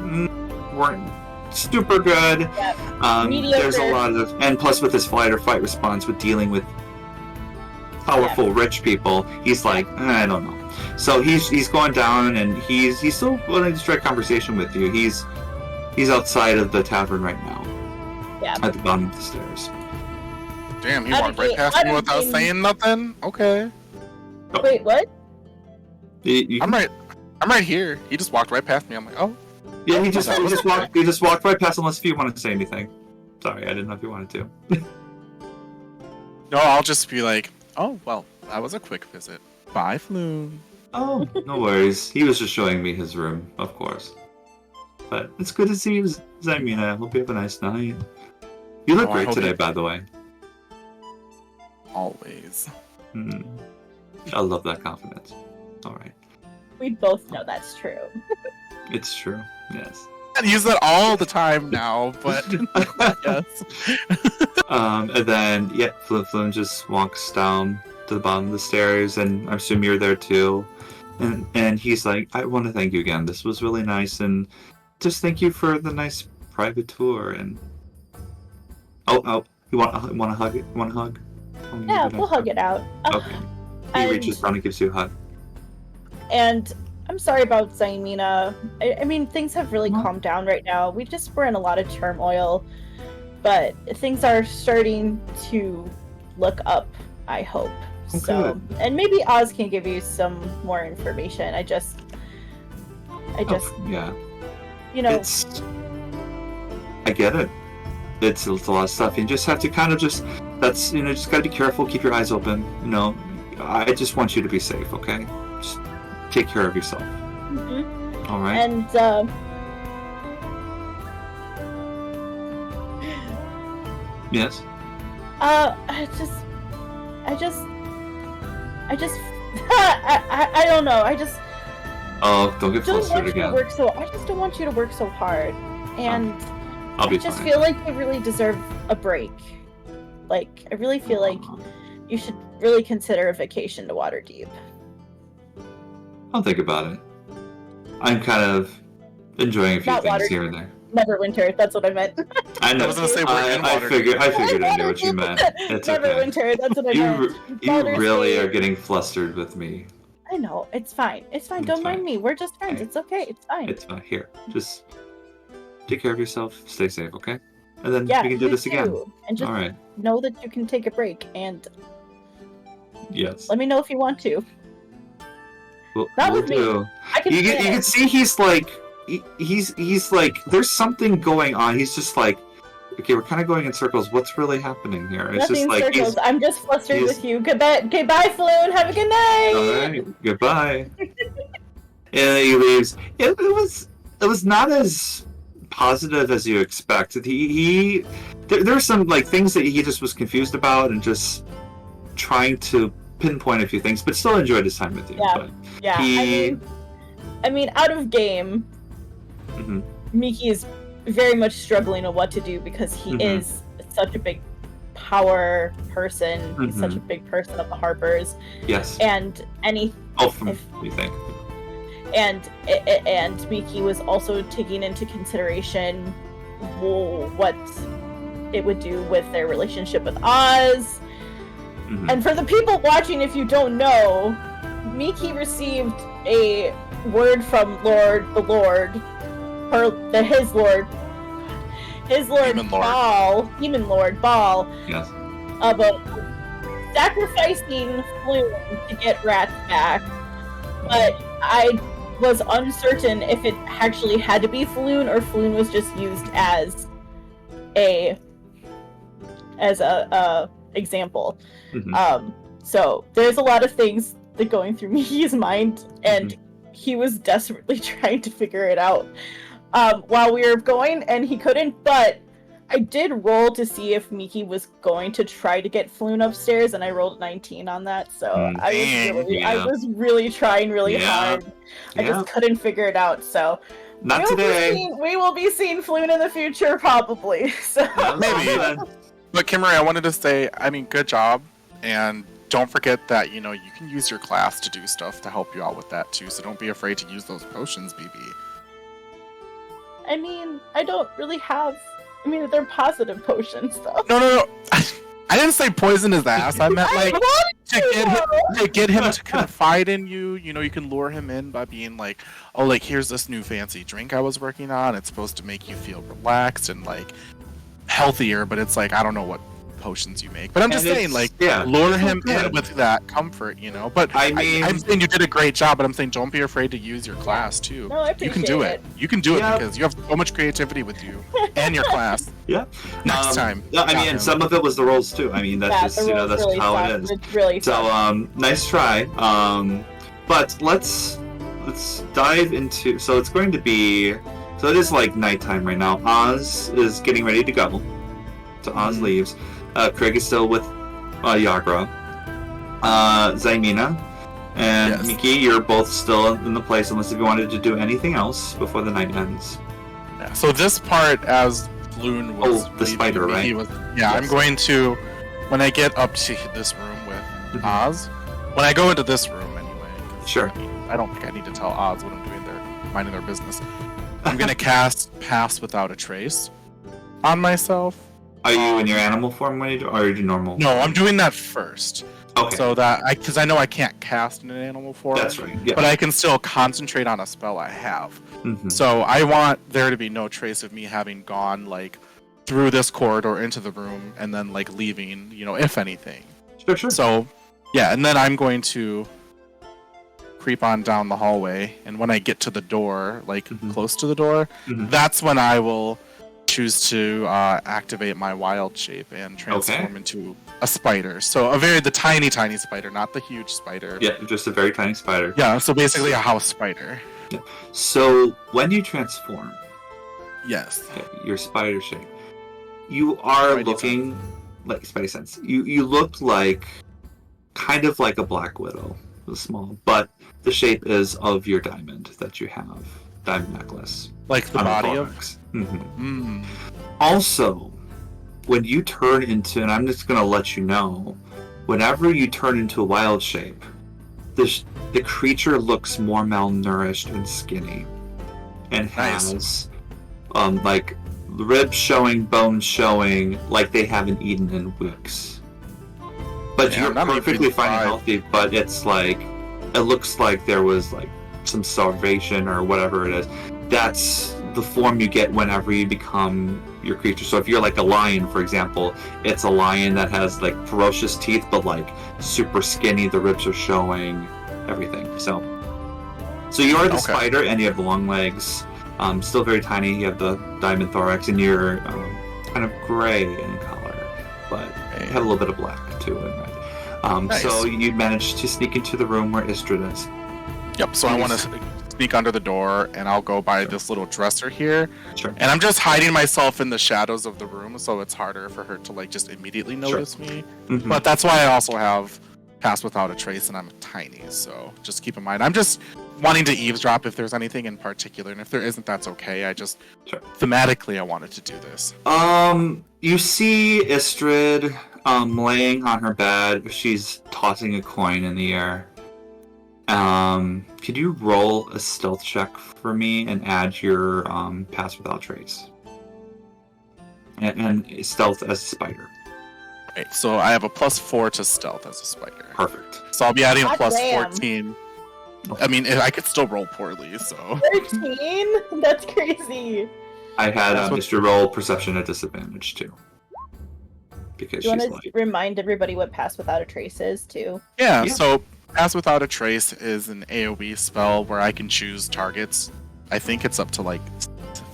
weren't super good. Yeah. There's a lot of, and plus with his flight or fight response with dealing with powerful rich people, he's like, I don't know. So he's going down, and he's still willing to strike conversation with you. He's outside of the tavern right now. Yeah. At the bottom of the stairs. Damn, he walked right past me without saying nothing? Okay. Wait, what? I'm right. I'm right here. He just walked right past me. I'm like, oh. Yeah, he just walked right past unless if you want to say anything. Sorry, I didn't know if you wanted to. No, I'll just be like, oh, well, that was a quick visit. Bye, Floon. Oh, no worries. He was just showing me his room, of course. But it's good to see you, Xymena. Hope you have a nice night. You look great today, by the way. Always. I love that confidence. Alright. We both know that's true. It's true, yes. I use that all the time now, but yes. And then, yeah, Floon just walks down to the bottom of the stairs, and I assume you're there too. And he's like, I want to thank you again. This was really nice, and just thank you for the nice private tour. And you want a hug? You want a hug? Yeah, we'll hug it out. Okay. He reaches down and gives you a hug. And I'm sorry about Xymena. I mean, things have really calmed down right now. We're in a lot of turmoil, but things are starting to look up, I hope. Okay. So, and maybe Oz can give you some more information. I just, yeah. You know. I get it. It's a lot of stuff. You just have to kind of just gotta be careful, keep your eyes open. You know, I just want you to be safe, okay? Just take care of yourself. Mm-hmm. All right. And yes. I don't know. Oh, don't get flustered again. I just don't want you to work so hard, and I just feel like you really deserve a break. Like, I really feel like you should really consider a vacation to Waterdeep. I'll think about it. I'm kind of enjoying a few things here and there. Neverwinter, that's what I meant. I know. I was gonna say I figured I knew what you meant. It's Neverwinter, that's what I meant. You really are getting flustered with me. I know, it's fine. It's fine. Don't mind me. We're just friends. It's okay. It's fine. It's fine. Here, just take care of yourself. Stay safe, okay? And then we can do this again. And just know that you can take a break. And yes, let me know if you want to. Well, Not with me. You can see he's like there's something going on. He's just like, okay, we're kind of going in circles. What's really happening here? It's Nothing just like circles. I'm just flustered with you. Goodbye, Floon. Have a good night. All right, goodbye. And he leaves. It was not as positive as you expected. There's some like things that he just was confused about and just trying to pinpoint a few things, but still enjoyed his time with you. Yeah, but yeah. I mean, out of game, Miki is very much struggling on what to do because he is such a big power person. He's such a big person of the Harpers. Yes. And you think? And Miki was also taking into consideration what it would do with their relationship with Oz. And for the people watching, if you don't know, Miki received a word from his lord Demon Lord Baal, yes, about sacrificing Floon to get rats back. But I was uncertain if it actually had to be Floon or Floon was just used as a example. So there's a lot of things that going through Miki's mind, and he was desperately trying to figure it out while we were going, and he couldn't. But I did roll to see if Miki was going to try to get Floon upstairs, and I rolled 19 on that. So I was really trying really hard. I just couldn't figure it out. So not today. We will be seeing Floon in the future, probably. So maybe. But Kimarie, I wanted to say, I mean, good job, and don't forget that, you can use your class to do stuff to help you out with that too, so don't be afraid to use those potions, BB. I mean, I don't really have... I mean, they're positive potions, though. No. I didn't say poison his ass. I meant, like, to get him to confide in you. You can lure him in by being like, oh, like, here's this new fancy drink I was working on. It's supposed to make you feel relaxed and, like, healthier, but it's like, I don't know what potions you make. But I'm just saying, like, lure him in with that comfort, you know. But I mean, I'm saying you did a great job, but I'm saying don't be afraid to use your class too. No, I appreciate you can do it. You can do it because you have so much creativity with you and your class. Yeah. Next time. Yeah, I mean, and some of it was the rolls too. I mean, that's just that's really how it is. It's really so nice try. But let's dive into. So it's going to be. So it is like nighttime right now. Oz is getting ready to go. So Oz leaves. Craig is still with Yagra. Zaimina and Miki, you're both still in the place unless if you wanted to do anything else before the night ends. Yeah, so this part, as Loon was the spider, right? I'm going to, when I get up to this room with Oz, when I go into this room anyway. Sure. I don't think I need to tell Oz what I'm doing there, minding their business. I'm going to cast Pass Without a Trace on myself. Are you in your animal form when you do, or are you normal? No, I'm doing that first. Okay. So that because I know I can't cast in an animal form. That's right. Yeah. But I can still concentrate on a spell I have. Mm-hmm. So I want there to be no trace of me having gone like through this corridor into the room and then like leaving, you know, if anything. Sure. So yeah, and then I'm going to creep on down the hallway, and when I get to the door, like close to the door, that's when I will choose to activate my wild shape and transform into a spider. So the tiny spider, not the huge spider. Yeah, just a very tiny spider. Yeah, so basically a house spider. Yeah. So when you transform, yes, your spider shape, you are looking like Spidey sense. You look like kind of like a black widow, small, but the shape is of your diamond that you have, diamond necklace, like the body of. Also, when you turn into, and I'm just going to let you know, whenever you turn into a wild shape, the creature looks more malnourished and skinny, and has like ribs showing, bones showing, like they haven't eaten in weeks. But you're perfectly fine and healthy, but it's like, it looks like there was like some starvation or whatever it is. That's the form you get whenever you become your creature. So if you're like a lion, for example, it's a lion that has like ferocious teeth, but like super skinny, the ribs are showing, everything. So you are the spider, and you have the long legs, still very tiny. You have the diamond thorax, and you're kind of gray in color, but you have a little bit of black too and red. Nice. So you managed to sneak into the room where Istrid is. Yep. So I want to sneak under the door, and I'll go by this little dresser here. Sure. And I'm just hiding myself in the shadows of the room, so it's harder for her to like just immediately notice me. But that's why I also have Pass Without a Trace, and I'm tiny. So just keep in mind, I'm just wanting to eavesdrop if there's anything in particular, and if there isn't, that's okay. I just thematically I wanted to do this. You see Istrid laying on her bed. She's tossing a coin in the air. Could you roll a stealth check for me and add your Pass Without Trace? And stealth as a spider. Right, so I have a +4 to stealth as a spider. Perfect. So I'll be adding a +14. I mean, I could still roll poorly, so... 13? That's crazy. I had Mr. Roll Perception at disadvantage, too. Because you want to remind everybody what Pass Without a Trace is, too? Yeah, so Pass Without a Trace is an AoE spell where I can choose targets. I think it's up to, like,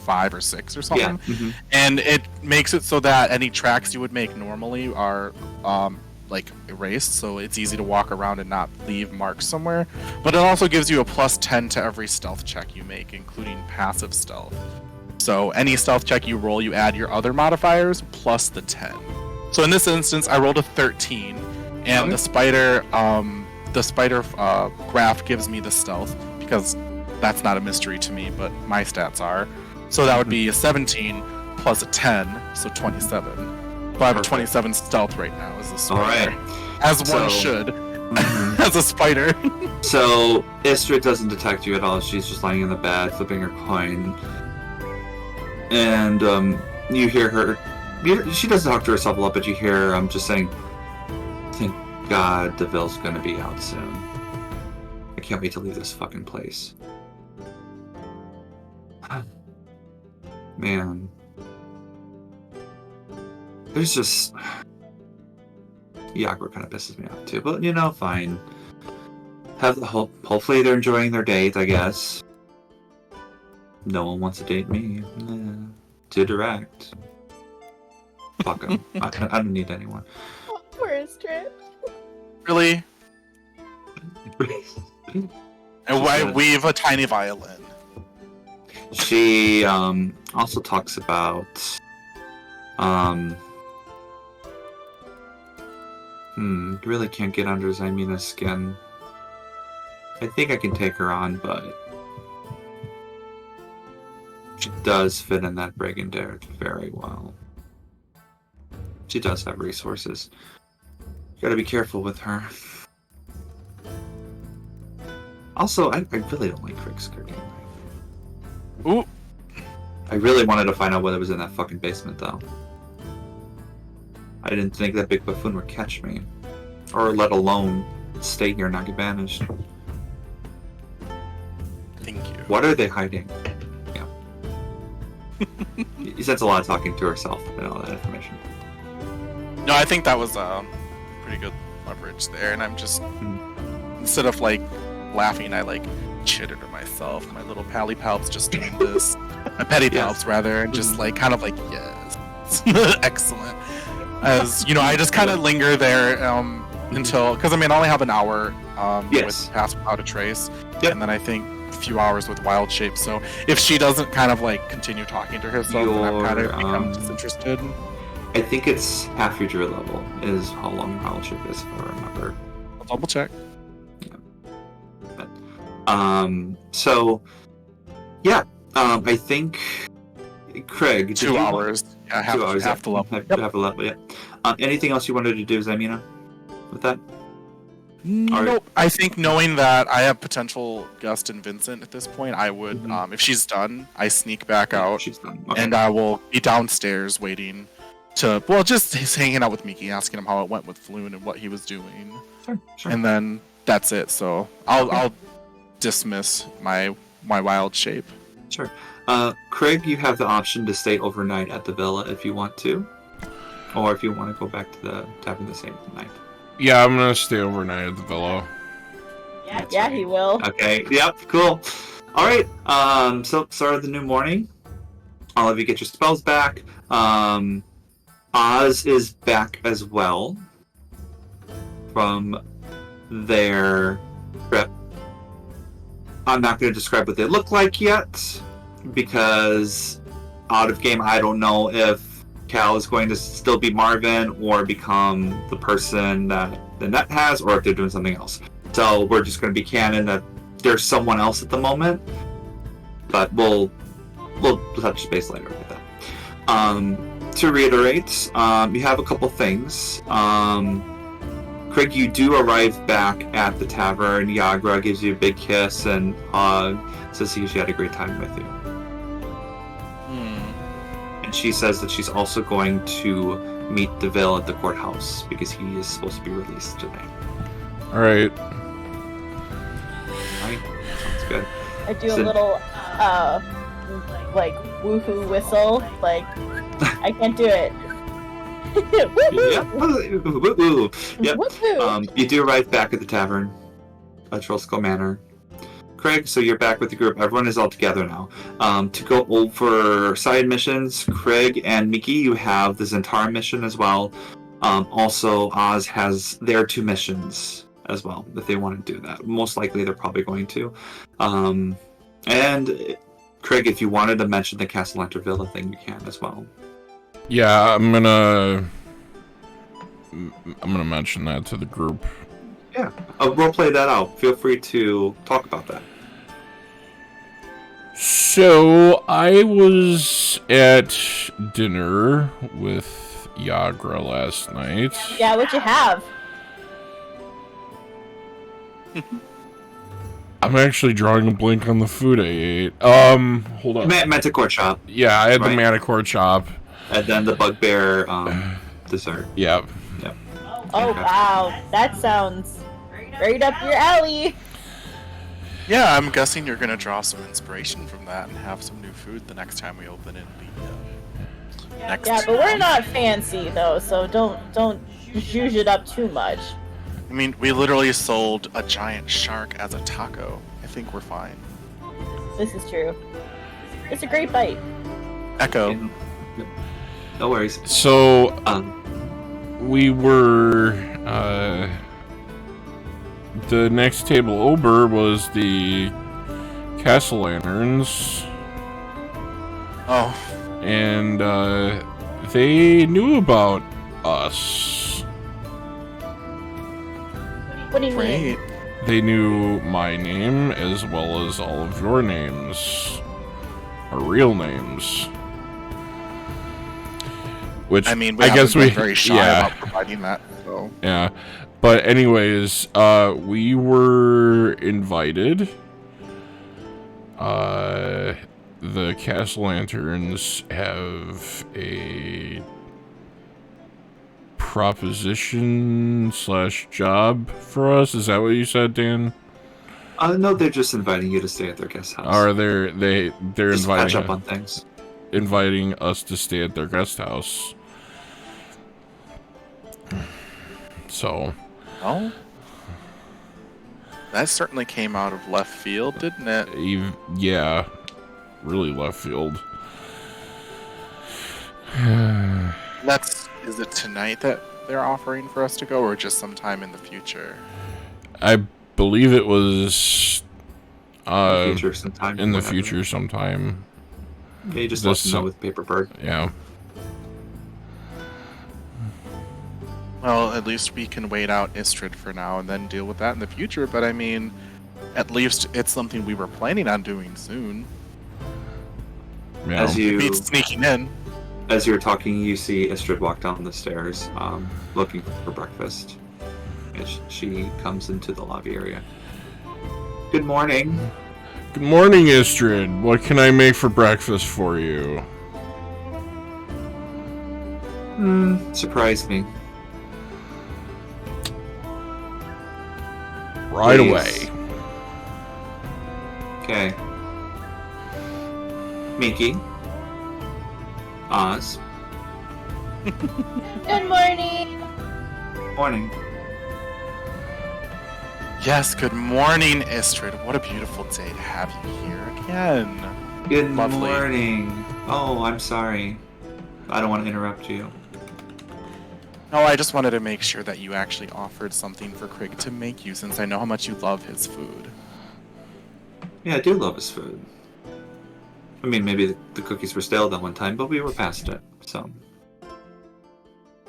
5 or 6 or something. Yeah. And it makes it so that any tracks you would make normally are... like erased, so it's easy to walk around and not leave marks somewhere. But it also gives you a +10 to every stealth check you make, including passive stealth. So any stealth check you roll, you add your other modifiers plus the 10. So in this instance, I rolled a 13, and the spider graph gives me the stealth, because that's not a mystery to me, but my stats are. So that would be a 17 plus a 10, so 27. So I have a 27 stealth right now as a spider. All right. As one should. As a spider. So Istrid doesn't detect you at all. She's just lying in the bed, flipping her coin. And you hear her... She doesn't talk to herself a lot, but you hear just saying, "Thank God DeVille's gonna be out soon. I can't wait to leave this fucking place." Man. There's just... Yagra kind of pisses me off too, but fine. Have the hope. Hopefully they're enjoying their date, I guess. No one wants to date me. Too direct. Fuck them. I don't need anyone. Where's Trent? Really? And why weave a tiny violin? She also talks about really can't get under Zymina's skin. I think I can take her on, but she does fit in that brigandere very well. She does have resources. Gotta be careful with her. Also, I really don't like Crick's cooking. Ooh. I really wanted to find out what was in that fucking basement, though. I didn't think that big buffoon would catch me. Or let alone stay here and not get banished. Thank you. What are they hiding? Yeah. He says a lot of talking to herself and all that information. No, I think that was pretty good leverage there, and I'm just instead of laughing, I chittered to myself. My little pally palps just doing this. My petty palps rather, and just yes, excellent. As I just kind of linger there until because I only have an hour with Pass Without a Trace, and then I think a few hours with Wild Shape. So if she doesn't kind of continue talking to herself, then I'm kind of become disinterested. I think it's half your druid level is how long Wild Shape is, if I remember. I'll double check. Yeah. But, I think Craig. 2 hours. Yeah, half the level. Half the level. Yeah. Anything else you wanted to do, Zymina, with that? Nope. I think knowing that I have potential Gust and Vincent at this point, I would, if she's done, I sneak back out, she's done. Okay. And I will be downstairs waiting to, just hanging out with Miki, asking him how it went with Floon and what he was doing. Sure. And then that's it. So I'll dismiss my Wild Shape. Sure. Craig, you have the option to stay overnight at the villa if you want to, or if you want to go back to the tavern the same night. Yeah, I'm gonna stay overnight at the villa. Yeah, he will. Okay. Yep. Cool. All right. So start of the new morning. All of you get your spells back. Oz is back as well from their trip. I'm not going to describe what they look like yet, because out of game, I don't know if Cal is going to still be Marvin or become the person that the net has, or if they're doing something else. So we're just going to be canon that there's someone else at the moment, but we'll touch base later with that. To reiterate, you have a couple things. Craig, you do arrive back at the tavern. Yagra gives you a big kiss and hug, says she had a great time with you. And she says that she's also going to meet DeVille at the courthouse because he is supposed to be released today. Alright. Alright, sounds good. I do a little, woohoo whistle, I can't do it. Yep. You do arrive back at the tavern at Trollskull Manor. Craig, so you're back with the group. Everyone is all together now. To go over side missions, Craig and Miki, you have the Zentara mission as well. Also, Oz has their 2 missions as well, if they want to do that. Most likely, they're probably going to. And Craig, if you wanted to mention the Castellanter Villa thing, you can as well. Yeah, I'm gonna mention that to the group. Yeah, we'll play that out. Feel free to talk about that. So, I was at dinner with Yagra last night. Yeah, what'd you have? I'm actually drawing a blank on the food I ate. Hold on. Manticore chop. Yeah, I had the Manticore chop. And then the bugbear dessert. Yep. Oh, wow. That sounds right up your alley. Yeah, I'm guessing you're gonna draw some inspiration from that and have some new food the next time we open in the next. Yeah, but we're not fancy though, so don't zhuzh it up too much. I mean, we literally sold a giant shark as a taco. I think we're fine. This is true. It's a great bite. Echo. No worries. So, we were, the next table over was the Castle Lanterns. Oh. And, they knew about us. What do you mean? They knew my name as well as all of your names. Our real names. Which, I mean, I guess we very shy about providing that, so. Yeah. But anyways, we were invited. The Castle Lanterns have a proposition / job for us. Is that what you said, Dan? No, they're just inviting you to stay at their guest house. Or they're just inviting catch up on things. Inviting us to stay at their guest house. So. Oh. That certainly came out of left field, didn't it? Yeah. Really left field. Is it tonight that they're offering for us to go, or just sometime in the future? I believe it was in the future sometime. In the future sometime. Yeah, you just let them know with Paperberg. Yeah. Well, at least we can wait out Istrid for now and then deal with that in the future, but I mean, at least it's something we were planning on doing soon. Yeah. As you beat sneaking in. As you're talking, you see Istrid walk down the stairs, looking for breakfast. As she comes into the lobby area. Good morning. Good morning, Istrid. What can I make for breakfast for you? Surprise me. Right Please. away. Okay. Miki. Oz. Good morning. Morning. Yes, good morning, Istrid. What a beautiful day to have you here again. Good Lovely. morning. Oh, I'm sorry. I don't want to interrupt you. No, I just wanted to make sure that you actually offered something for Craig to make you, since I know how much you love his food. Yeah, I do love his food. I mean, maybe the cookies were stale that one time, but we were past it, so.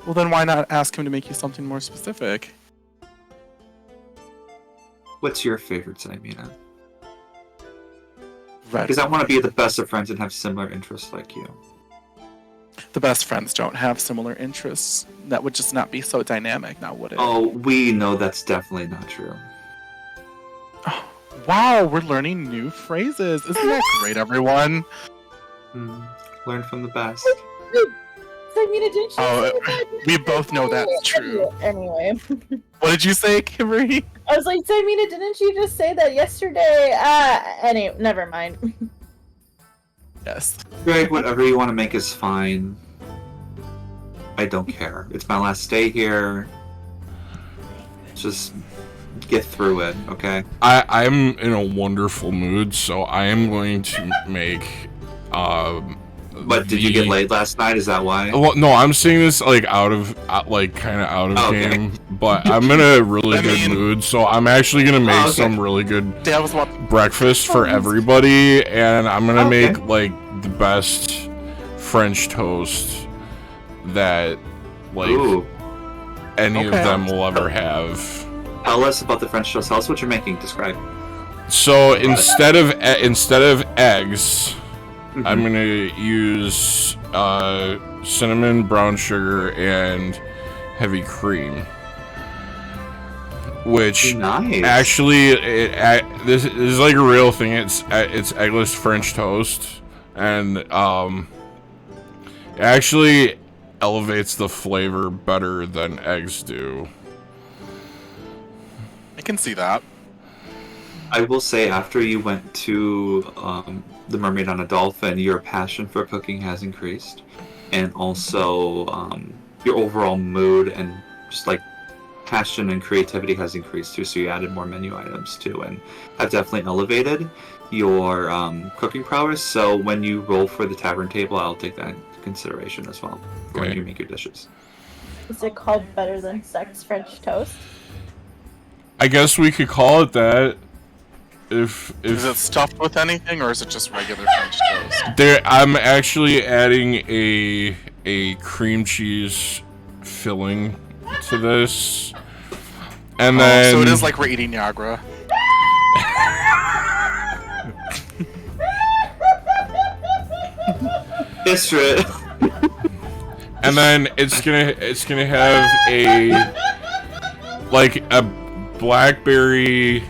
Well, then why not ask him to make you something more specific? What's your favorite Saimina? Red. Because I want to be the best of friends and have similar interests like you. The best friends don't have similar interests. That would just not be so dynamic, now would it? Oh, we know that's definitely not true. Wow, we're learning new phrases. Isn't that great, everyone? Learn from the best. Saimina, didn't you say that? We both know that's true. Anyway. What did you say, Kimarie? I was like, Saimina, didn't you just say that yesterday? Anyway, never mind. Yes. Greg, whatever you want to make is fine. I don't care. It's my last day here. Just get through it, okay? I'm in a wonderful mood, so I am going to make But did you get laid last night? Is that why? Well, no, I'm saying this like kind of out of game, but I'm in a really good mood, so I'm actually gonna make some really good breakfast for everybody, and I'm gonna make like the best French toast that any of them will ever have. Tell us about the French toast. Tell us what you're making. Describe. So instead of eggs. I'm gonna use cinnamon, brown sugar, and heavy cream. Which actually, this is like a real thing. It's eggless French toast, and it actually elevates the flavor better than eggs do. I can see that. I will say, after you went to the Mermaid on a Dolphin, your passion for cooking has increased, and also your overall mood and just like passion and creativity has increased too, so you added more menu items too, and have definitely elevated your cooking prowess. So when you roll for the tavern table, I'll take that into consideration as well when you make your dishes. Is it called Better Than Sex French Toast? I guess we could call it that. If is it stuffed with anything, or is it just regular French toast? I'm actually adding a cream cheese filling to this, and then so it is like we're eating Niagara. It's true. And then it's gonna have a blackberry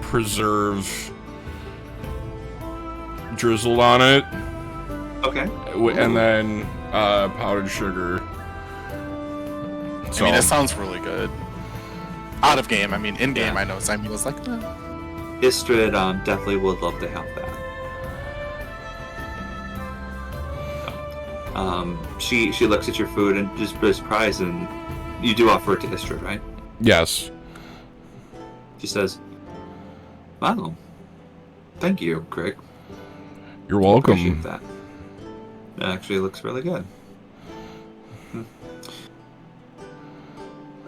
preserve drizzled on it. Okay. And then powdered sugar. So, I mean, it sounds really good. Out of game, I mean, in game, I know Simon was like, Istrid definitely would love to have that. She looks at your food and just is surprised, and you do offer it to Istrid, right? Yes. She says, "Wow, thank you, Craig. You're welcome." I appreciate that. It actually looks really good."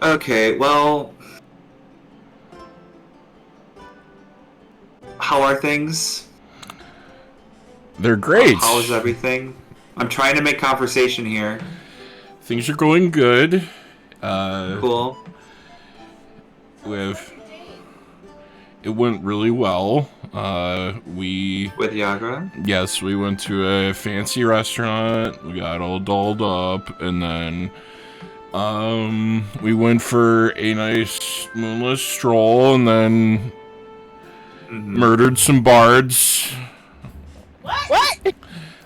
Okay, well, how are things? They're great. How is everything? I'm trying to make conversation here. Things are going good. Cool. It went really well. With Yagra? Yes, we went to a fancy restaurant. We got all dolled up, and then we went for a nice moonless stroll, and then murdered some bards. What?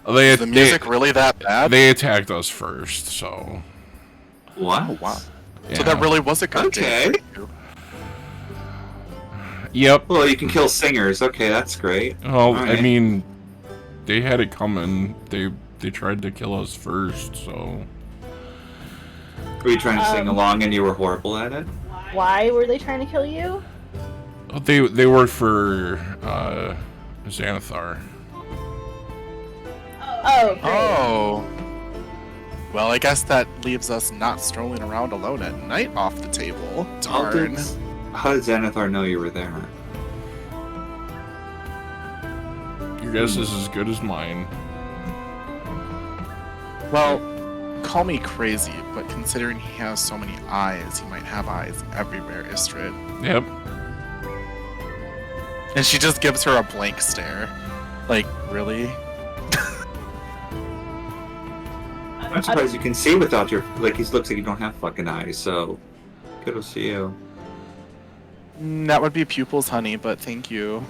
Is the music really that bad? They attacked us first, so. What? Oh, wow. Yeah. So that really was a good day. Yep. Well, you can kill singers. Okay, that's great. Oh, right. I mean, they had it coming. They tried to kill us first, so. Were you trying to sing along and you were horrible at it? Why were they trying to kill you? They worked for Xanathar. Oh, great. Oh. Well, I guess that leaves us not strolling around alone at night off the table. Darn. How did Xanathar know you were there? Your guess is as good as mine. Well, call me crazy, but considering he has so many eyes, he might have eyes everywhere, Istrid. Yep. And she just gives her a blank stare. Like, really? I'm surprised you can see without your... Like, he looks like you don't have fucking eyes, so... Good to see you. That would be pupils, honey, but thank you.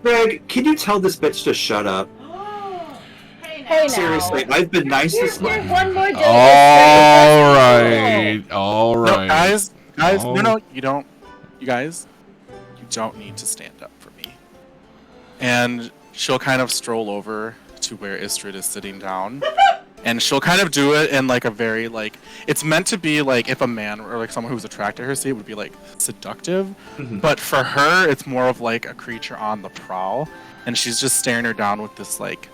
Greg, can you tell this bitch to shut up? Hey now. Seriously, I've been nice this month. One more day. Alright. Alright. No, guys, no, you don't. You guys, you don't need to stand up for me. And she'll kind of stroll over to where Istrid is sitting down. And she'll kind of do it in like a very like, it's meant to be like if a man or like someone who's attracted to her, see, it would be like seductive. But for her, it's more of like a creature on the prowl. And she's just staring her down with this like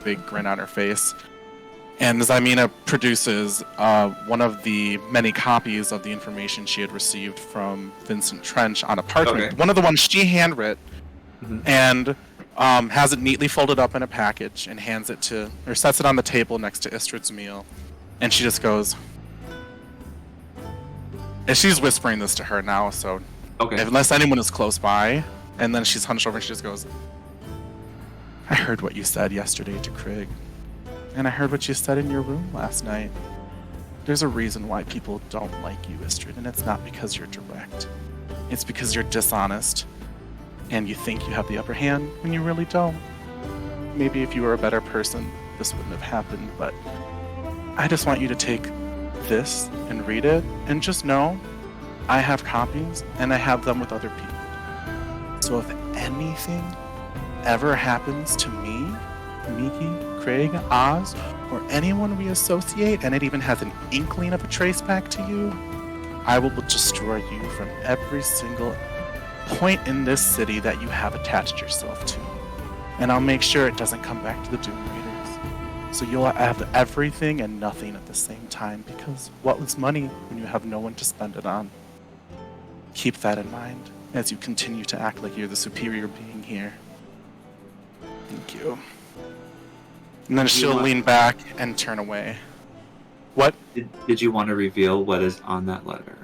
big grin on her face. And Ximena produces one of the many copies of the information she had received from Vincent Trench on a parchment. Okay. One of the ones she handwrote, and has it neatly folded up in a package and hands it to, or sets it on the table next to Istrid's meal. And she just goes, and she's whispering this to her now, so unless anyone is close by, and then she's hunched over and she just goes, I heard what you said yesterday to Craig, and I heard what you said in your room last night. There's a reason why people don't like you, Istrid, and it's not because you're direct. It's because you're dishonest, and you think you have the upper hand when you really don't. Maybe if you were a better person, this wouldn't have happened, but I just want you to take this and read it, and just know I have copies, and I have them with other people. So if anything ever happens to me, Miki, Craig, Oz, or anyone we associate, and it even has an inkling of a trace back to you, I will destroy you from every single point in this city that you have attached yourself to. And I'll make sure it doesn't come back to the Doom Raiders. So you'll have everything and nothing at the same time, because what was money when you have no one to spend it on? Keep that in mind as you continue to act like you're the superior being here. Thank you. And then she'll lean back and turn away. What? Did you want to reveal what is on that letter?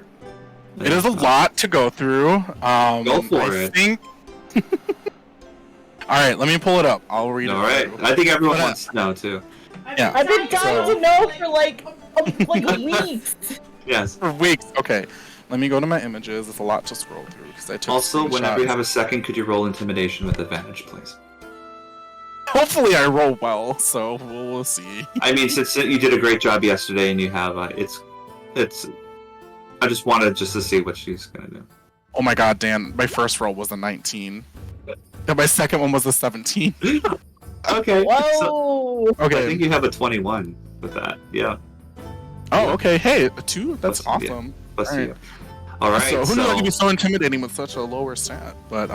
It is a lot to go through. Go for it. Think... All right, let me pull it up. I'll read it. All right. I think everyone wants to know too. Yeah. I've been dying to know for like weeks. Yes. For weeks. Okay. Let me go to my images. It's a lot to scroll through because I took. Also, whenever you have a second, could you roll intimidation with advantage, please? Hopefully, I roll well. So we'll see. I mean, since you did a great job yesterday, and you have it's. I just wanted to see what she's gonna do. Oh my God, Dan! My first roll was a 19. And my second one was a 17. Okay. Whoa. Okay. I think you have a 21 with that. Yeah. Oh, okay. Hey, a 2? That's awesome. Yeah. Plus you. All right. So who knew it could be so intimidating with such a lower stat? But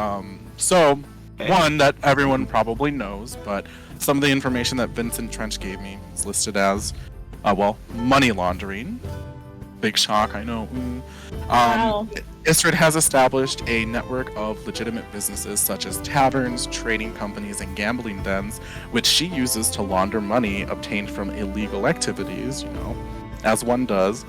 so one that everyone probably knows, but some of the information that Vincent Trench gave me is listed as, money laundering. Big shock, I know. Wow. Istrid has established a network of legitimate businesses such as taverns, trading companies, and gambling dens, which she uses to launder money obtained from illegal activities, as one does.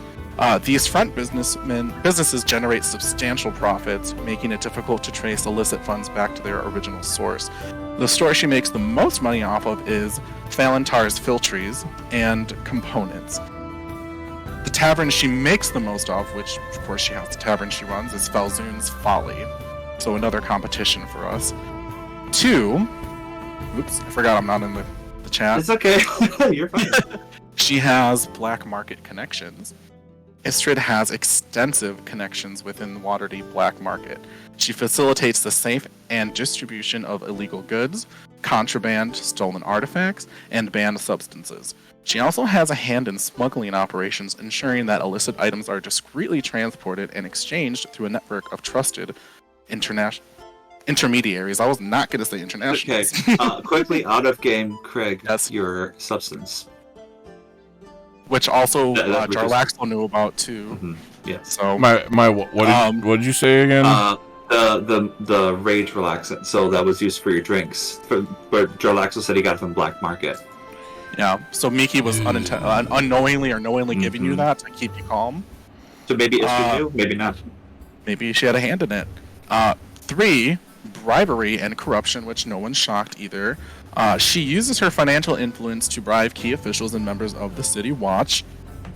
These front businesses generate substantial profits, making it difficult to trace illicit funds back to their original source. The store she makes the most money off of is Phalantar's Filtries and Components. The tavern she makes the most of, which of course she has the tavern she runs, is Falzoon's Folly. So another competition for us. 2, oops, I forgot I'm not in the chat. It's okay. You're fine. She has black market connections. Istrid has extensive connections within the Waterdeep black market. She facilitates the safe and distribution of illegal goods, contraband, stolen artifacts, and banned substances. She also has a hand in smuggling operations, ensuring that illicit items are discreetly transported and exchanged through a network of trusted intermediaries. I was not going to say international. Okay, quickly out of game, Craig. Yes. Your substance. Which also Jarlaxle knew about too. Mm-hmm. Yeah. So what did you say again? The rage relaxant. So that was used for your drinks. But Jarlaxle said he got it from black market. Yeah, so Miki was unknowingly or knowingly giving you that to keep you calm. So maybe Istrid knew, maybe not. Maybe she had a hand in it. 3, bribery and corruption, which no one's shocked either. She uses her financial influence to bribe key officials and members of the City Watch.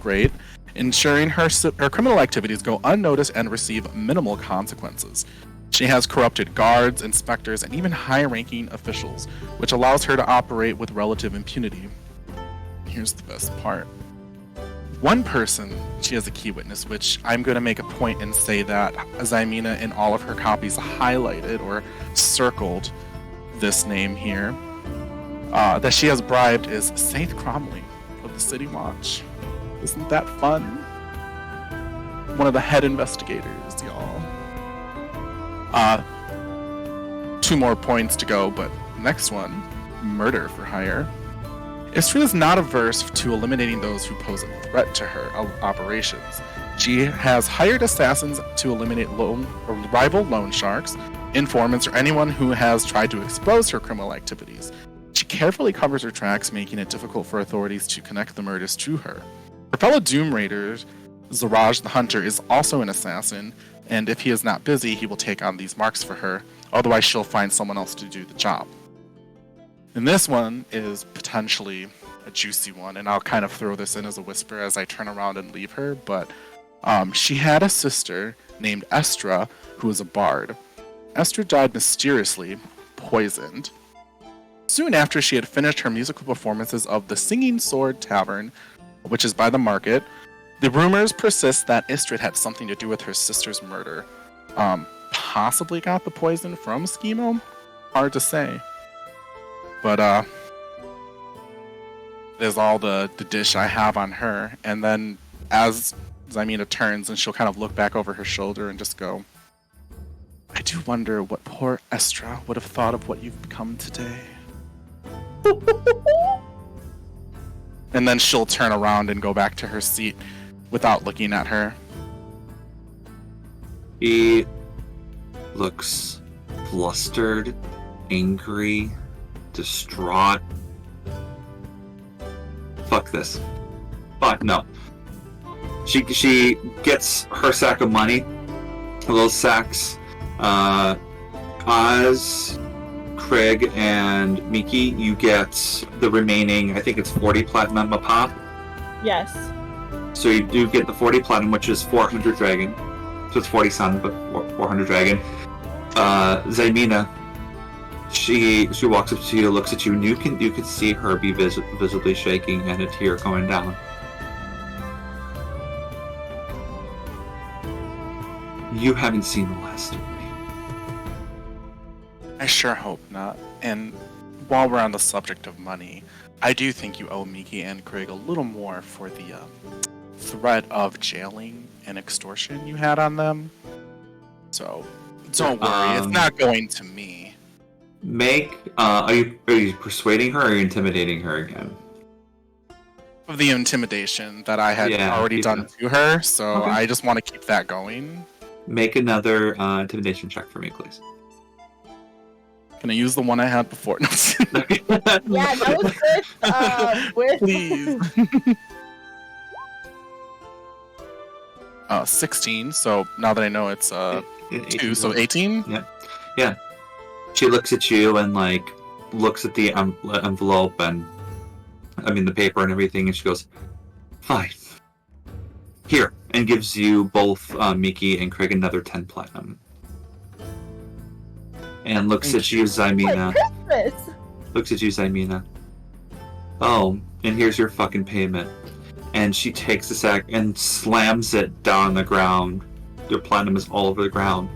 Great. Ensuring her criminal activities go unnoticed and receive minimal consequences. She has corrupted guards, inspectors, and even high-ranking officials, which allows her to operate with relative impunity. Here's the best part. One person, she has a key witness, which I'm going to make a point and say that Zymina in all of her copies highlighted or circled this name here, that she has bribed is Saith Cromley of the City Watch. Isn't that fun? One of the head investigators, y'all. 2 more points to go, but next one, murder for hire. Istrid is not averse to eliminating those who pose a threat to her operations. She has hired assassins to eliminate rival loan sharks, informants, or anyone who has tried to expose her criminal activities. She carefully covers her tracks, making it difficult for authorities to connect the murders to her. Her fellow Doom Raider, Zaraj the Hunter, is also an assassin, and if he is not busy, he will take on these marks for her. Otherwise, she'll find someone else to do the job. And this one is potentially a juicy one, and I'll kind of throw this in as a whisper as I turn around and leave her, but she had a sister named Estra who was a bard. Estra died mysteriously, poisoned. Soon after she had finished her musical performances of the Singing Sword Tavern, which is by the market, the rumors persist that Istrid had something to do with her sister's murder. Possibly got the poison from Schemo? Hard to say. But, is all the dish I have on her. And then as Ximena turns, and she'll kind of look back over her shoulder and just go, I do wonder what poor Estra would have thought of what you've become today. And then she'll turn around and go back to her seat without looking at her. He looks flustered, angry, distraught. Fuck this. But no. She gets her sack of money. Those sacks. Oz, Craig, and Miki, you get the remaining, I think it's 40 platinum a pop. Yes. So you do get the 40 platinum, which is 400 dragon. So it's 40 sun, but 400 dragon. Ximena, she walks up to you, looks at you, and you can see her be visibly shaking and a tear going down. You haven't seen the last of me. I sure hope not. And while we're on the subject of money, I do think you owe Miki and Craig a little more for the threat of jailing and extortion you had on them. So don't worry, it's not going to me. Are you persuading her or are you intimidating her again? Of the intimidation that I had already done to her, so okay. I just want to keep that going. Make another intimidation check for me, please. Can I use the one I had before? No. Yeah, that was with Please. 16, so now that I know it's 2, so 18? Yeah. She looks at you and, like, looks at the envelope and, the paper and everything, and she goes, fine. Here, and gives you both Miki and Craig another 10 platinum. And looks at you, Ximena. Looks at you, Ximena. Oh, and here's your fucking payment. And she takes the sack and slams it down on the ground. Your platinum is all over the ground.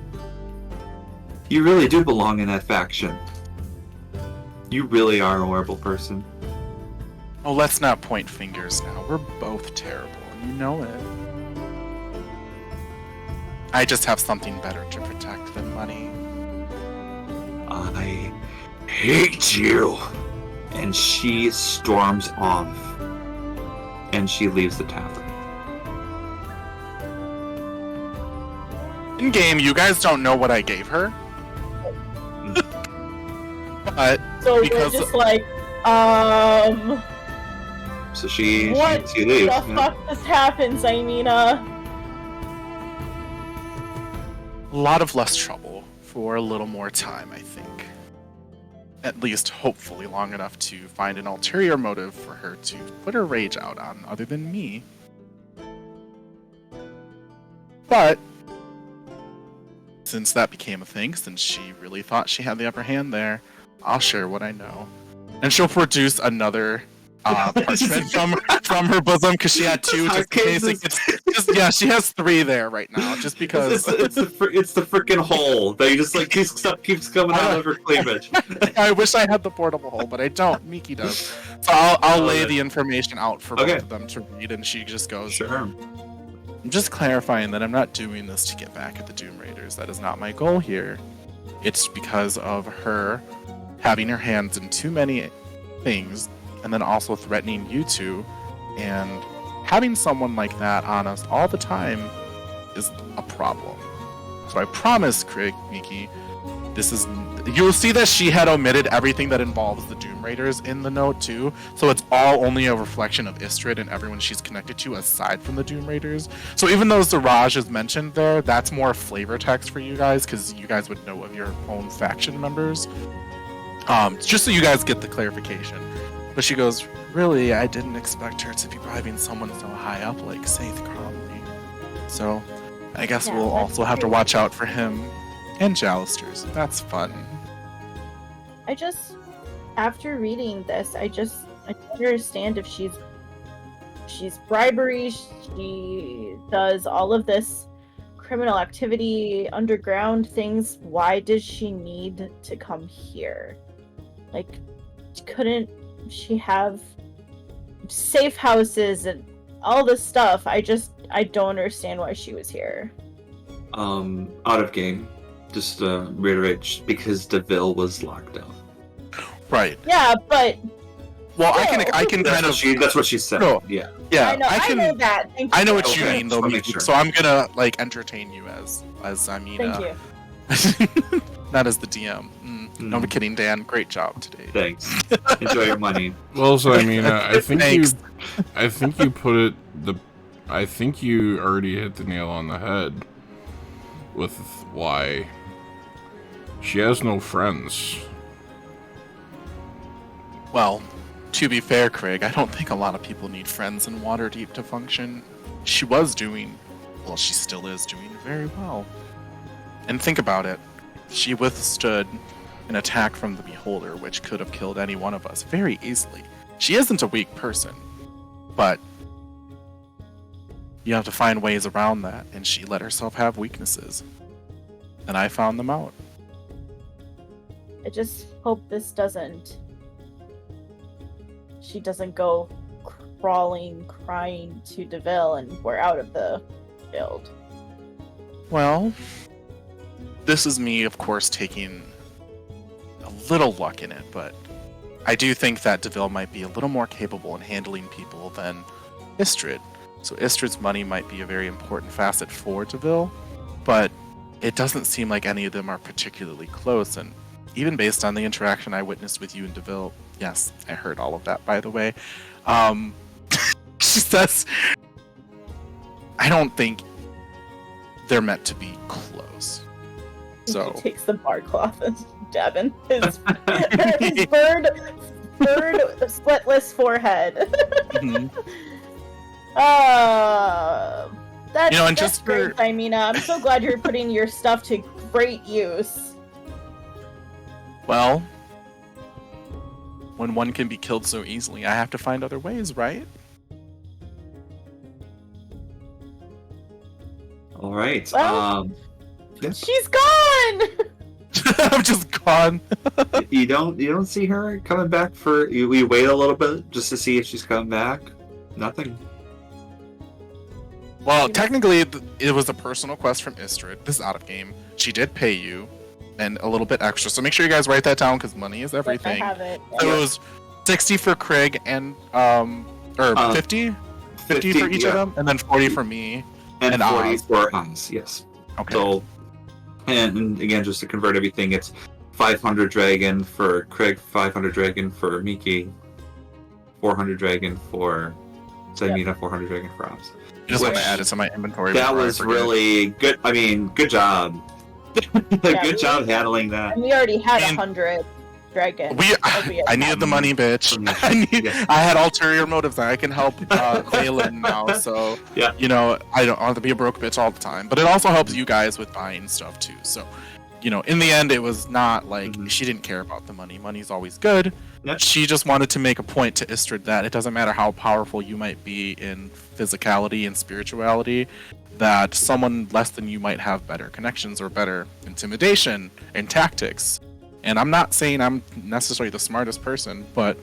You really do belong in that faction. You really are a horrible person. Oh, let's not point fingers now. We're both terrible, and you know it. I just have something better to protect than money. I hate you! And she storms off. And she leaves the tavern. In game, you guys don't know what I gave her. But so because we're just like, So she what leaves. The fuck just happened, Ximena? A lot of less trouble for a little more time, I think. At least, hopefully, long enough to find an ulterior motive for her to put her rage out on, other than me. But since that became a thing, since she really thought she had the upper hand there, I'll share what I know. And she'll produce another parchment from her bosom, because she had 2, just in case it gets, she has 3 there right now, just because it's the freaking hole that you just like keeps coming out of her cleavage. I wish I had the portable hole, but I don't. Miki does. So I'll lay the information out for both of them to read, and she just goes, sure. I'm just clarifying that I'm not doing this to get back at the Doom Raiders. That is not my goal here. It's because of her having her hands in too many things, and then also threatening you two, and having someone like that on us all the time is a problem. So I promise, Craig, Miki, you'll see that she had omitted everything that involves the Doom Raiders in the note too, so it's all only a reflection of Istrid and everyone she's connected to aside from the Doom Raiders. So even though Zaraj is mentioned there, that's more flavor text for you guys, because you guys would know of your own faction members. Just so you guys get the clarification. But she goes, really, I didn't expect her to be bribing someone so high up like Saith Cromley. So I guess we'll also have to watch out for him and Jalisters. That's fun. After reading this, I don't understand if she's bribery, she does all of this criminal activity, underground things. Why does she need to come here? Like, couldn't she have safe houses and all this stuff. I don't understand why she was here. Out of game. Just to reiterate, because DeVille was locked up. Right. Yeah, but. Well, I can kind of. That's what she said. No. Yeah. Yeah. I know that. I know what you mean, though. Sure. So I'm gonna entertain you as Thank you. not as the DM. No, I'm kidding, Dan. Great job today. Thanks. Enjoy your money. Well, so I mean, I think you put it I think you already hit the nail on the head with why she has no friends. Well, to be fair, Craig, I don't think a lot of people need friends in Waterdeep to function. She still is doing very well. And think about it. She withstood an attack from the Beholder, which could have killed any one of us very easily. She isn't a weak person, but you have to find ways around that, and she let herself have weaknesses. And I found them out. I just hope she doesn't go crawling, crying to DeVille, and we're out of the guild. Well, this is me, of course, taking a little luck in it, but I do think that DeVille might be a little more capable in handling people than Istrid. So Istrid's money might be a very important facet for DeVille, but it doesn't seem like any of them are particularly close, and even based on the interaction I witnessed with you and DeVille, yes, I heard all of that, by the way, she says, I don't think they're meant to be close. So he takes the bar cloth and dabbing his bird sweatless forehead. Mm-hmm. That's, and that's just great, Thymina. I'm so glad you're putting your stuff to great use. Well, when one can be killed so easily, I have to find other ways, right? All right. Well, yeah. She's gone. I'm just gone. You don't see her coming back for you. We wait a little bit just to see if she's coming back. Nothing. Well, technically, it was a personal quest from Istrid. This is out of game. She did pay you, and a little bit extra. So make sure you guys write that down because money is everything. I have it. So it was 60 for Craig and 50 for each of them, and then 40 for me and 40 Oz. for Oz. Yes. Okay. So, and again, just to convert everything, it's 500 dragon for Craig, 500 dragon for Miki, 400 dragon for Thymina, 400 dragon for Oz. I just want to add it to my inventory. That was really good. I mean, good job. Good job handling that. And we already had 100 dragons. I needed the money, bitch. I had ulterior motives. I can help Valen now, so yeah. I don't want to be a broke bitch all the time. But it also helps you guys with buying stuff too. So, in the end, it was not like she didn't care about the money. Money's always good. Yep. She just wanted to make a point to Istrid that it doesn't matter how powerful you might be in physicality and spirituality, that someone less than you might have better connections or better intimidation and tactics. And I'm not saying I'm necessarily the smartest person, but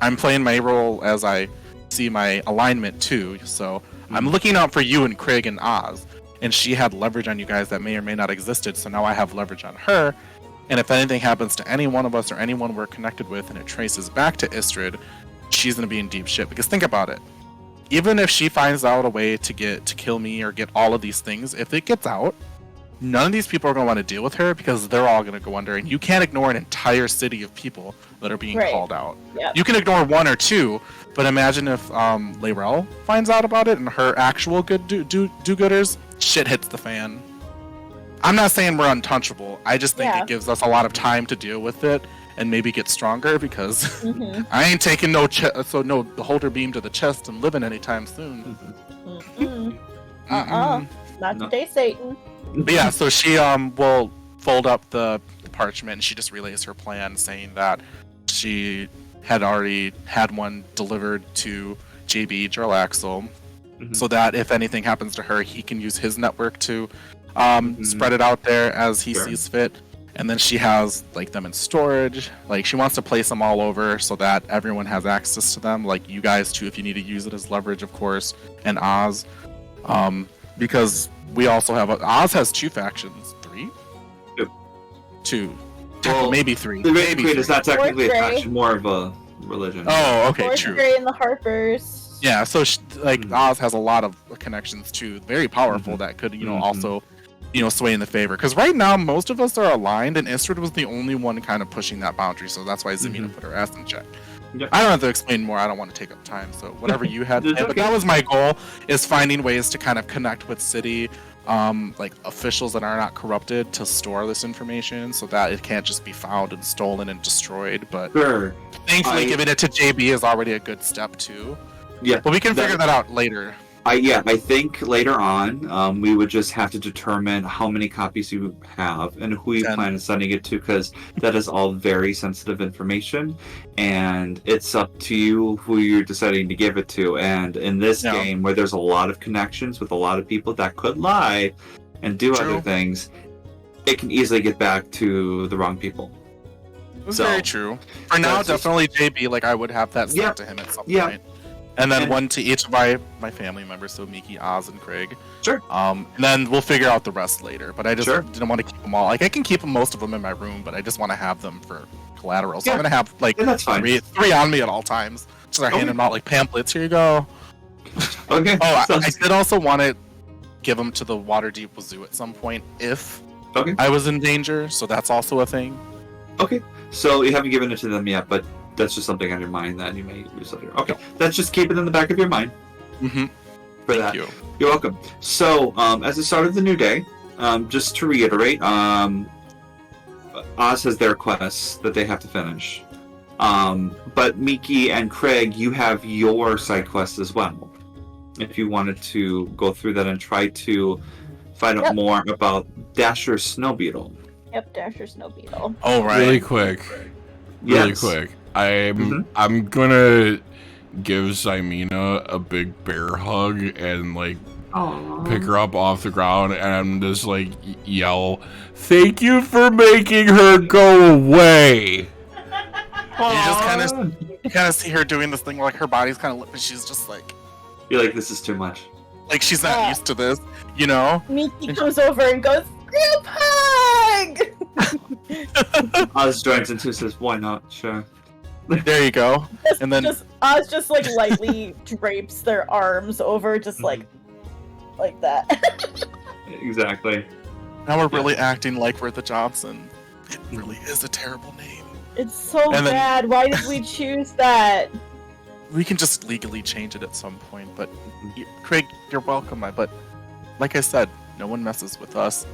I'm playing my role as I see my alignment too. So I'm looking out for you and Craig and Oz. And she had leverage on you guys that may or may not existed, so now I have leverage on her. And if anything happens to any one of us or anyone we're connected with and it traces back to Istrid, she's going to be in deep shit. Because think about it. Even if she finds out a way to kill me or get all of these things, if it gets out, none of these people are going to want to deal with her because they're all going to go under. And you can't ignore an entire city of people that are being called out. Yep. You can ignore one or two, but imagine if Layrel finds out about it and her actual good do-gooders, shit hits the fan. I'm not saying we're untouchable. I just think it gives us a lot of time to deal with it and maybe get stronger because I ain't taking no beholder beam to the chest and living anytime soon. Not today, Satan. But yeah, so she will fold up the parchment and she just relays her plan, saying that she had already had one delivered to JB Jarlaxle, so that if anything happens to her, he can use his network to spread it out there as he sees fit. And then she has like them in storage. Like she wants to place them all over so that everyone has access to them. Like you guys too, if you need to use it as leverage, of course. And Oz, because we also have Oz has 2 factions, 3, 2, well, maybe 3. The Red Queen is not technically a faction, more of a religion. Oh, okay, true. Gray and the Harpers. Yeah, so Oz has a lot of connections too, very powerful that could also sway in the favor. Because right now, most of us are aligned, and Istrid was the only one kind of pushing that boundary, so that's why Zamina put her ass in check. Yep. I don't have to explain more, I don't want to take up time, so whatever you had. But that was my goal, is finding ways to kind of connect with city, like officials that are not corrupted to store this information so that it can't just be found and stolen and destroyed. But thankfully, giving it to JB is already a good step too. Yeah, but we can figure that out later. I think later on, we would just have to determine how many copies you have and who you plan on sending it to, because that is all very sensitive information, and it's up to you who you're deciding to give it to. And in this game, where there's a lot of connections with a lot of people that could lie and do other things, it can easily get back to the wrong people. That's very true. For now, definitely JB, like I would have that sent to him at some point. And then one to each of my family members, so Miki, Oz, and Craig. Sure. And then we'll figure out the rest later. But I just didn't want to keep them all. Like I can keep most of them in my room, but I just want to have them for collateral. So I'm gonna have like three on me at all times. Just handing them out like pamphlets. Here you go. Okay. Oh, I did also want to give them to the Waterdeep Wazoo at some point if I was in danger. So that's also a thing. Okay. So you haven't given it to them yet, but that's just something on your mind that you may use later. Okay, that's just keep it in the back of your mind. For that. Thank you. You're welcome. So, as the start of the new day, just to reiterate, Oz has their quests that they have to finish. But Miki and Craig, you have your side quests as well. If you wanted to go through that and try to find out more about Dasher Snowbeetle. Yep, Dasher Snowbeetle. Oh, right. Really quick. I'm gonna give Zymina a big bear hug and like pick her up off the ground and just like yell, "Thank you for making her go away." You just kind of see her doing this thing where like her body's kind of limp and she's just like, you're like, this is too much. Like she's not used to this, you know? Miki comes over and goes, "Group hug!" Oz joins into says, "Why not? Sure." There you go. And then Oz just like lightly drapes their arms over, just like that. Exactly. Now we're really acting like we're the Johnson. It really is a terrible name. It's so bad. Why did we choose that? We can just legally change it at some point, but Craig, you're welcome. But like I said, no one messes with us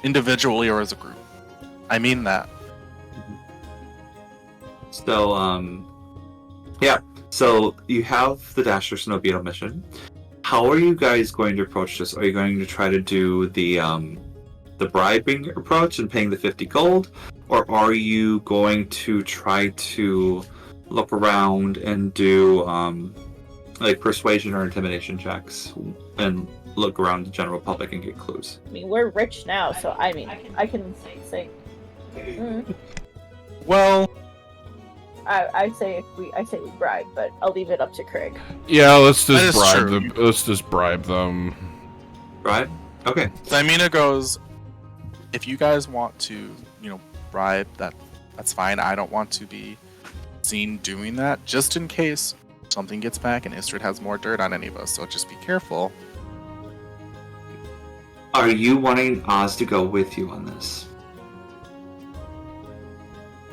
individually or as a group. I mean that. So, so you have the Dasher Snowbeetle mission. How are you guys going to approach this? Are you going to try to do the bribing approach and paying the 50 gold? Or are you going to try to look around and do like persuasion or intimidation checks and look around the general public and get clues? I mean, we're rich now, so I can say. Well, I say we bribe, but I'll leave it up to Craig. Yeah, let's just bribe them. Let's just bribe them. Bribe? Okay. Zymina goes, if you guys want to, bribe, that's fine. I don't want to be seen doing that, just in case something gets back and Istrid has more dirt on any of us, so just be careful. Are you wanting Oz to go with you on this?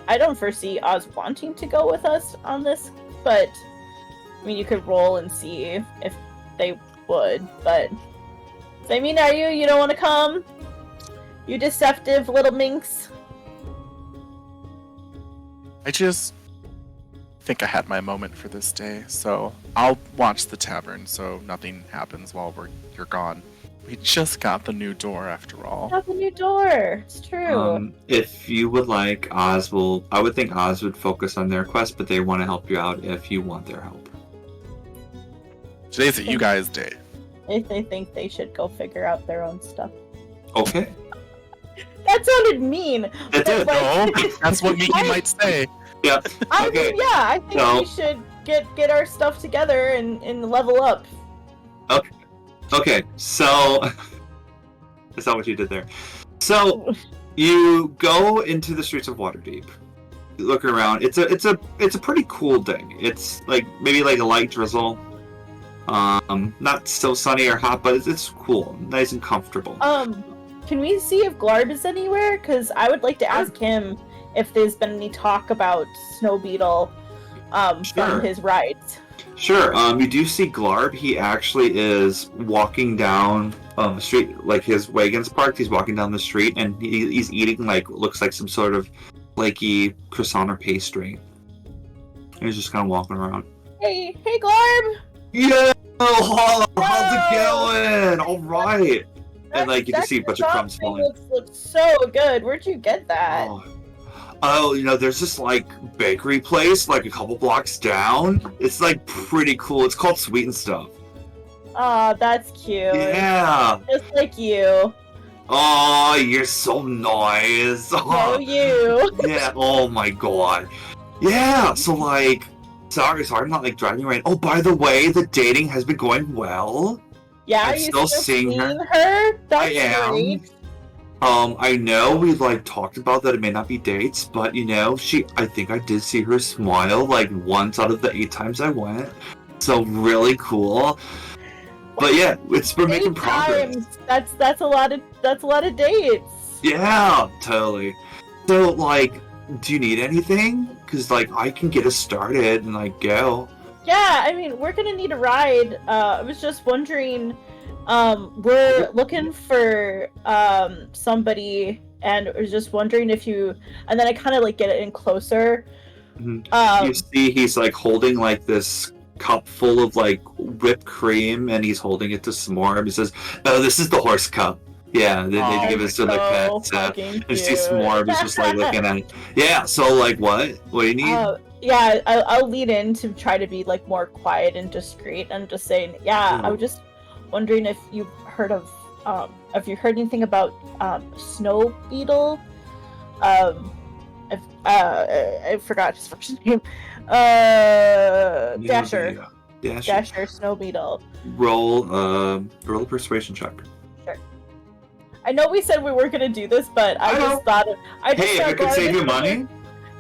I don't foresee Oz wanting to go with us on this, but I mean, you could roll and see if they would. But I mean, you don't want to come? You deceptive little minx. I just think I had my moment for this day, so I'll watch the tavern so nothing happens while you're gone. We just got the new door, after all. Got the new door. It's true. If you would like, I would think Oz would focus on their quest, but they want to help you out if you want their help. Today's a you guys' day. If they think they should go figure out their own stuff. Okay. That sounded mean. It did. No, that's what Miki might say. Yeah. I mean, yeah, I think we should get our stuff together and level up. Okay, so that's not what you did there. So you go into the streets of Waterdeep. You look around. It's a pretty cool day. It's like maybe like a light drizzle. Not so sunny or hot, but it's cool, nice and comfortable. Can we see if Glarb is anywhere? Because I would like to ask him if there's been any talk about Snow Beetle from his rides. Sure. You do see Glarb. He actually is walking down the street, like his wagon's parked. He's walking down the street, and he's eating looks like some sort of flaky croissant or pastry. And he's just kind of walking around. Hey, Glarb! Yeah! How's it going? All right. And you can see a bunch of crumbs falling. Looks so good. Where'd you get that? Oh, there's this bakery place a couple blocks down. It's pretty cool. It's called Sweet and Stuff. Oh, that's cute. Yeah. Just like you. Oh, you're so nice. So you. Yeah. Oh my god. Yeah. So sorry, I'm not driving right. Oh, by the way, the dating has been going well. Yeah, I'm are you still seeing her. That's I am. Great. I know we talked about that it may not be dates, but I think I did see her smile once out of the 8 times I went. So really cool. But yeah, we're making progress. That's a lot of dates. Yeah, totally. So do you need anything? Because I can get us started and go. Yeah, I mean, we're gonna need a ride. I was just wondering, we're looking for somebody, and I was just wondering if you. And then I kind of get it in closer. Mm-hmm. You see, he's holding this cup full of whipped cream, and he's holding it to S'more. He says, "Oh, this is the horse cup." Yeah, they give us to their pets. And you see S'more is just looking at it. Yeah, so what? What do you need? Yeah, I'll lead in to try to be more quiet and discreet, and just saying, yeah, I was just wondering if you've heard of, have you heard anything about Snow Beetle? I forgot his first name. Dasher. Dasher, Snow Beetle. Roll a persuasion check. Sure. I know we said we weren't gonna do this, but I just thought if it could save you money.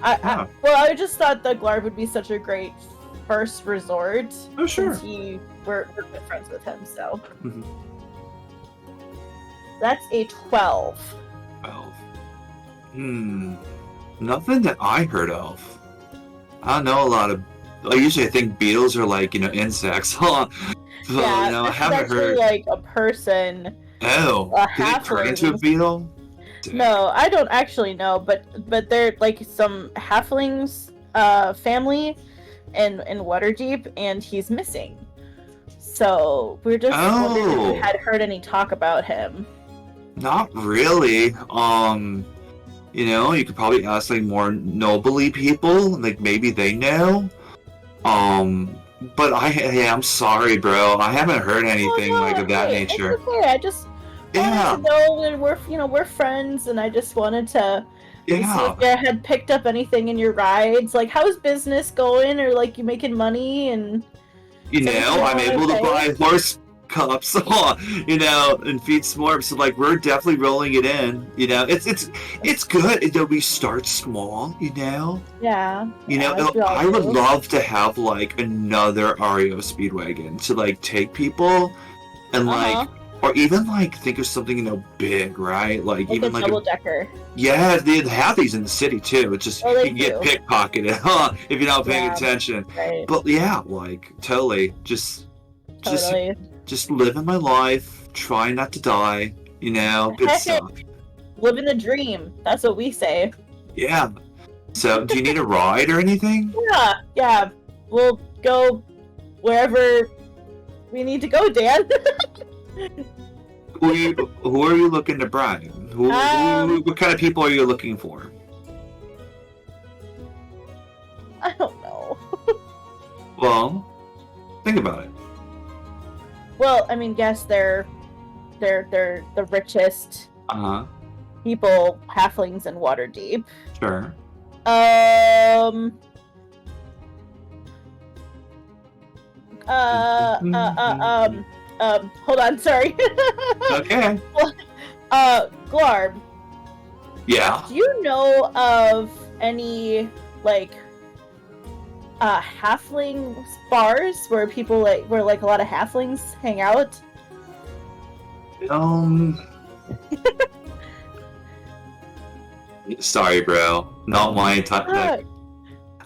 I just thought that Glarb would be such a great first resort. Oh, sure. Since we're good friends with him, so. Mm-hmm. That's a 12. 12. Nothing that I heard of. I don't know a lot of. Usually, I think beetles are insects, huh? So, yeah, I haven't heard. A person. Oh, did it turn into a beetle? No, I don't actually know, but they're some halflings family in Waterdeep, and he's missing. So we're just wondering if you had heard any talk about him. Not really. You could probably ask more nobly people, maybe they know. But I'm sorry, bro. I haven't heard anything of that nature. It's okay. I just wanted to know that we're friends, and I just wanted to see if you had picked up anything in your rides. How's business going, or you making money? And I'm able to buy horse cups, and feed S'more. So we're definitely rolling it in. It's good. We start small. Yeah. I would love to have another REO Speedwagon to take people and or even think of something big, right? Even a double decker. Yeah, they have these in the city too. It's just you can get pickpocketed, if you're not paying attention. Right. But yeah, totally just living my life, trying not to die. Good stuff. Living the dream. That's what we say. Yeah. So, do you need a ride or anything? Yeah. We'll go wherever we need to go, Dan. Who are you looking to bribe? What kind of people are you looking for? I don't know. Well, think about it. Well, I mean, yes, they're the richest. people, halflings in Waterdeep. Sure. Hold on, sorry. Okay. Glarb. Yeah. Do you know of any, like, halfling bars where people, where a lot of halflings hang out? Sorry, bro. Not my type. Like,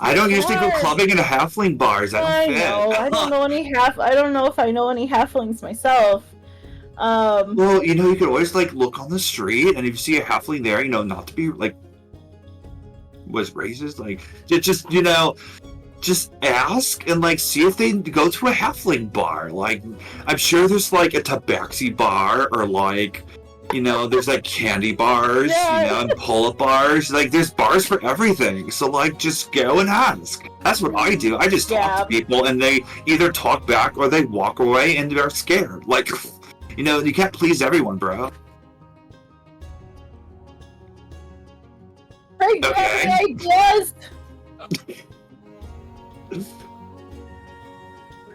I don't usually go clubbing into halfling bars. I don't fit. I don't know any I don't know if I know any halflings myself. Well, you could always look on the street, and if you see a halfling there, not to be was racist. Just ask and see if they go to a halfling bar. I'm sure there's a tabaxi bar or there's candy bars, and pull-up bars. There's bars for everything. So just go and ask. That's what I do. I just talk to people, and they either talk back or they walk away and they're scared. You can't please everyone, bro. I just.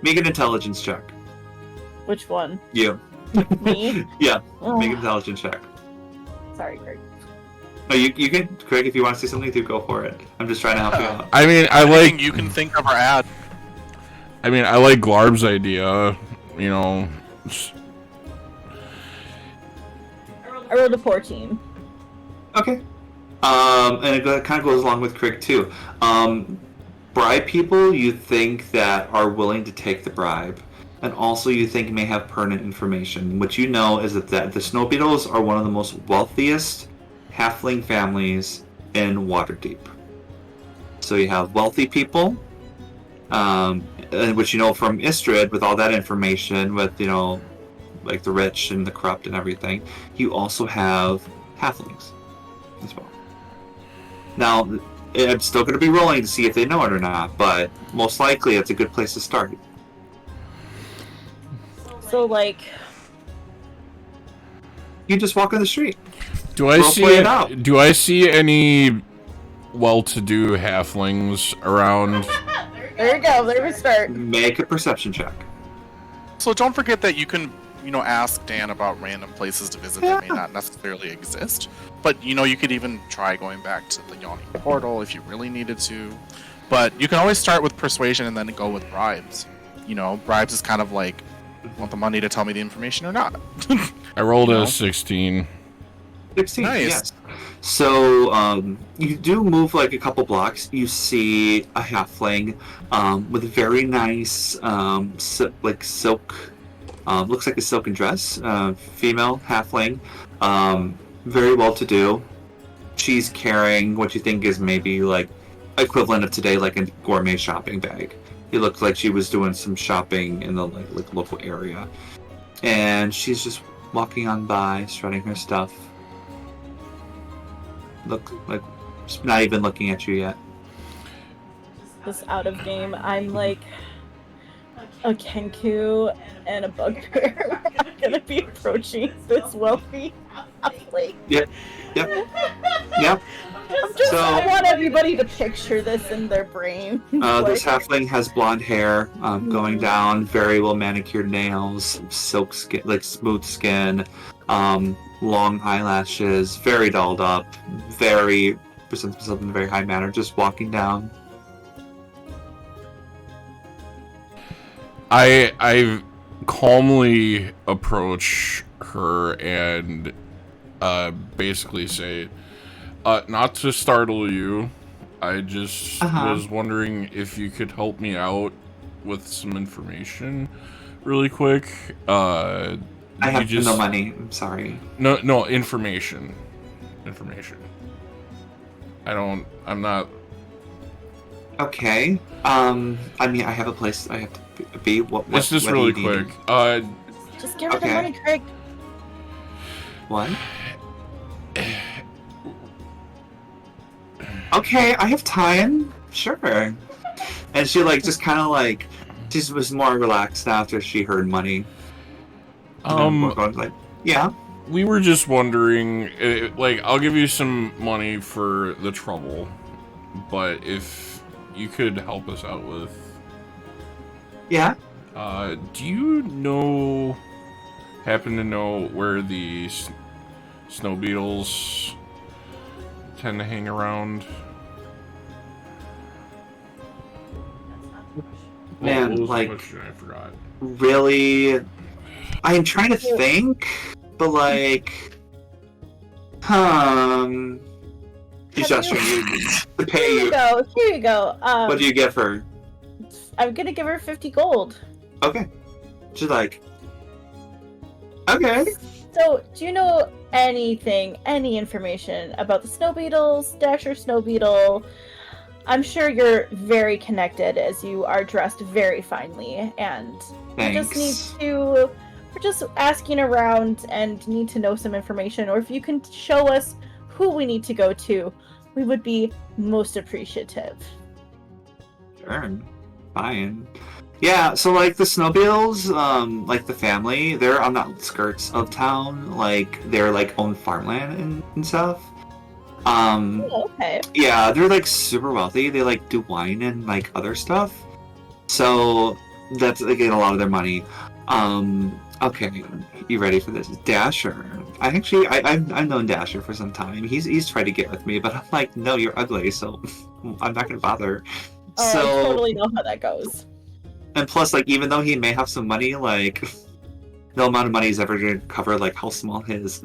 Make an intelligence check. Which one? You. Me? Yeah. Make an intelligence check. Sorry, Craig. No, you can, Craig. If you want to say something, go for it. I'm just trying to help you out. I mean, you can think of our ad. I mean, I like Glarb's idea. I rolled a 14. Okay. And it kind of goes along with Craig too. Bribe people you think that are willing to take the bribe, and also you think may have pertinent information. What you know is that the Snow Beetles are one of the most wealthiest halfling families in Waterdeep. So you have wealthy people, which from Istrid, with all that information, with the rich and the corrupt and everything. You also have halflings as well. Now, I'm still going to be rolling to see if they know it or not, but most likely it's a good place to start. So, you just walk on the street. Do I see any well-to-do halflings around? There we go. There we start. Make a perception check. So don't forget that you can, ask Dan about random places to visit that may not necessarily exist. But, you could even try going back to the Yawning Portal if you really needed to. But you can always start with persuasion and then go with bribes. Bribes is kind of want the money to tell me the information or not. I rolled a 16. 16, nice. Yes. So, you do move a couple blocks. You see a halfling with a very nice, silk, looks like a silken dress, female halfling, very well-to-do. She's carrying what you think is maybe equivalent of today, a gourmet shopping bag. It looked like she was doing some shopping in the local area, and she's just walking on by, strutting her stuff. Look she's not even looking at you yet. Just out of game, I'm a Kenku and a bugbear. I'm gonna be approaching this wealthy halfling. Yep. I want everybody to picture this in their brain. This halfling has blonde hair, going down, very well manicured nails, silk skin, smooth skin, long eyelashes, very dolled up, presents himself in a very high manner, just walking down. I calmly approach her and basically say, not to startle you, I just was wondering if you could help me out with some information really quick. I have no money, I'm sorry. No, information. I'm not... Okay. I have a place I have to be. It's just really quick. Just give her the money, Craig. What? Okay, I have time. Sure. And she just kind of she was more relaxed after she heard money. Yeah. we were just wondering, like, I'll give you some money for the trouble, but if you could help us out with... Yeah? Do you happen to know where the snow beetles tend to hang around? Man, what was like, the question? I forgot. Really? I'm trying to think, but like, she's gesturing to pay you. Here you go. What do you give her? I'm gonna give her 50 gold. Okay. She's like, okay. So, do you know any information about the snow beetles, Dasher Snow Beetle? I'm sure you're very connected as you are dressed very finely, and Thanks. we're just asking around and need to know some information, or if you can show us who we need to go to, we would be most appreciative. Sure. Fine. Yeah, so like the snow beetles, like the family, they're on the outskirts of town, like they're like own farmland and stuff. Okay. Yeah, they're like super wealthy. They like do wine and like other stuff. So that's they get a lot of their money. Okay, you ready for this? Dasher. I've known Dasher for some time. He's tried to get with me, but I'm like, no, you're ugly, so I'm not gonna bother. Oh, So, I totally know how that goes. And plus, like, even though he may have some money, like, no amount of money is ever gonna cover like how small his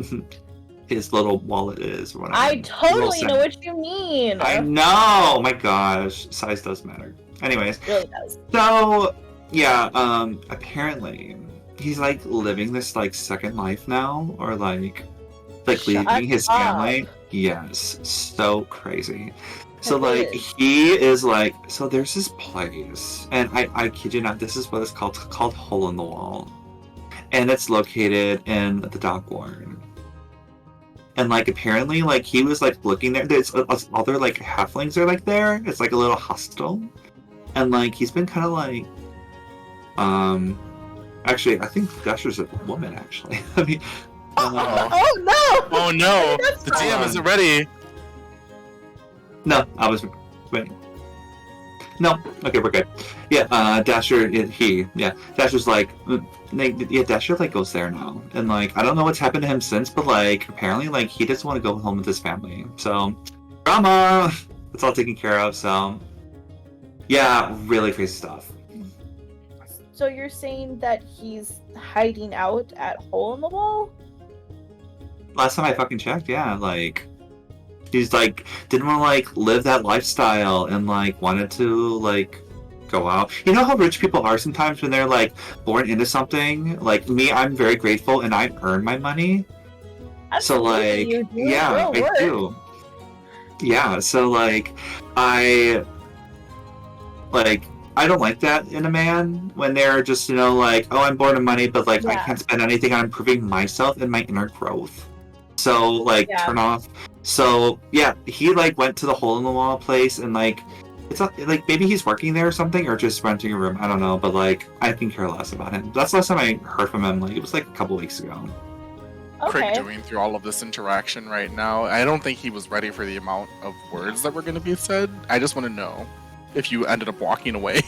little wallet is or whatever. I totally know what you mean. I know. My gosh, size does matter. Anyways, it really does. So yeah, apparently he's like living this like second life now, or like leaving his family. Yes, so crazy. So like he is like, so there's this place, and I kid you not, this is what it's called Hole in the Wall, and it's located in the Dock Ward. And like apparently like he was like looking there. There's other like halflings are like there. It's like a little hostel, and like he's been kind of like, actually I think Dasher's a woman actually. I mean, oh no! Oh no! The DM isn't ready. No, I was waiting. No, okay, we're good. Yeah, Dasher, Dasher's like, Dasher like goes there now, and like I don't know what's happened to him since, but like apparently like he doesn't want to go home with his family. So, drama. It's all taken care of. So, yeah, really crazy stuff. So you're saying that he's hiding out at Hole in the Wall? Last time I fucking checked, yeah, like. He's like didn't want to like live that lifestyle and like wanted to like go out. You know how rich people are sometimes when they're like born into something? Like me, I'm very grateful and I earn my money. Absolutely, so like yeah, I do. Yeah, so like I don't like that in a man when they're just, you know, like, oh, I'm born of money, but like I can't spend anything on improving myself and my inner growth. So like turn off. So yeah, he like went to the Hole in the Wall place and like it's not, like maybe he's working there or something or just renting a room. I don't know, but like I can care less about him. That's the last time I heard from him. Like it was like a couple weeks ago. Okay. Crick doing through all of this interaction right now. I don't think he was ready for the amount of words that were going to be said. I just want to know if you ended up walking away.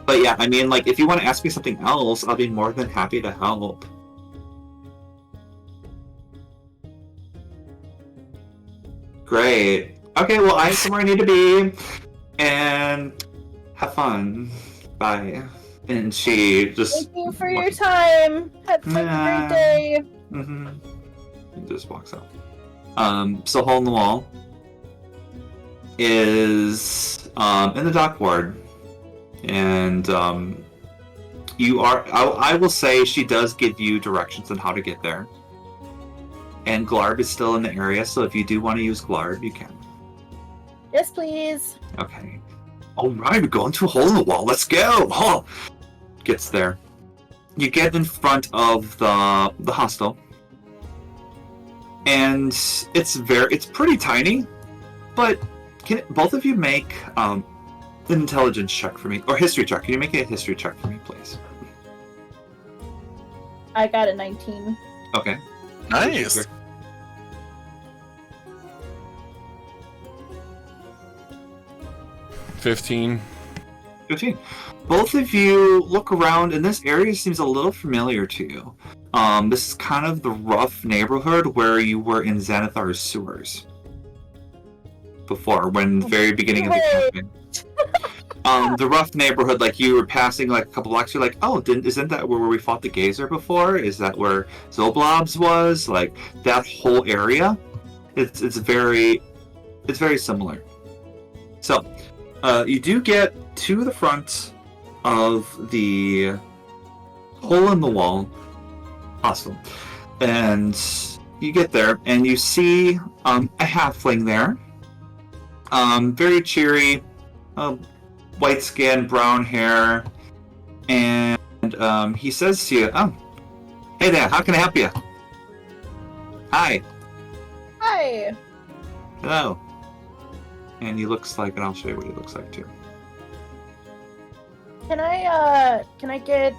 But yeah, I mean, like if you want to ask me something else, I'll be more than happy to help. Great. Okay, well, I have somewhere I need to be, and have fun. Bye. And she just... Thank you for your time. Have a great day. Mm-hmm. He just walks out. So Hole in the Wall is in the Dock Ward, and you are... I will say she does give you directions on how to get there. And Glarb is still in the area, so if you do want to use Glarb, you can. Yes, please. Okay. Alright, we're going to a Hole in the Wall. Let's go! Oh! Gets there. You get in front of the hostel. And it's pretty tiny, but can both of you make an intelligence check for me? Or history check. Can you make a history check for me, please? I got a 19. Okay. Nice. 15. 15. Both of you look around, and this area seems a little familiar to you. This is kind of the rough neighborhood where you were in Xanathar's sewers before, when the very beginning of the campaign. The rough neighborhood, like you were passing like a couple blocks, you're like, oh, isn't that where we fought the Gazer before? Is that where Zoblobs was? Like that whole area? It's very similar. So, you do get to the front of the hole in the wall hostel, and you get there and you see a halfling there, very cheery, white skin, brown hair, and he says to you, "Oh, hey there, how can I help you?" "Hi." Hi. "Hello." And he looks like, and I'll show you what he looks like too. Can I get,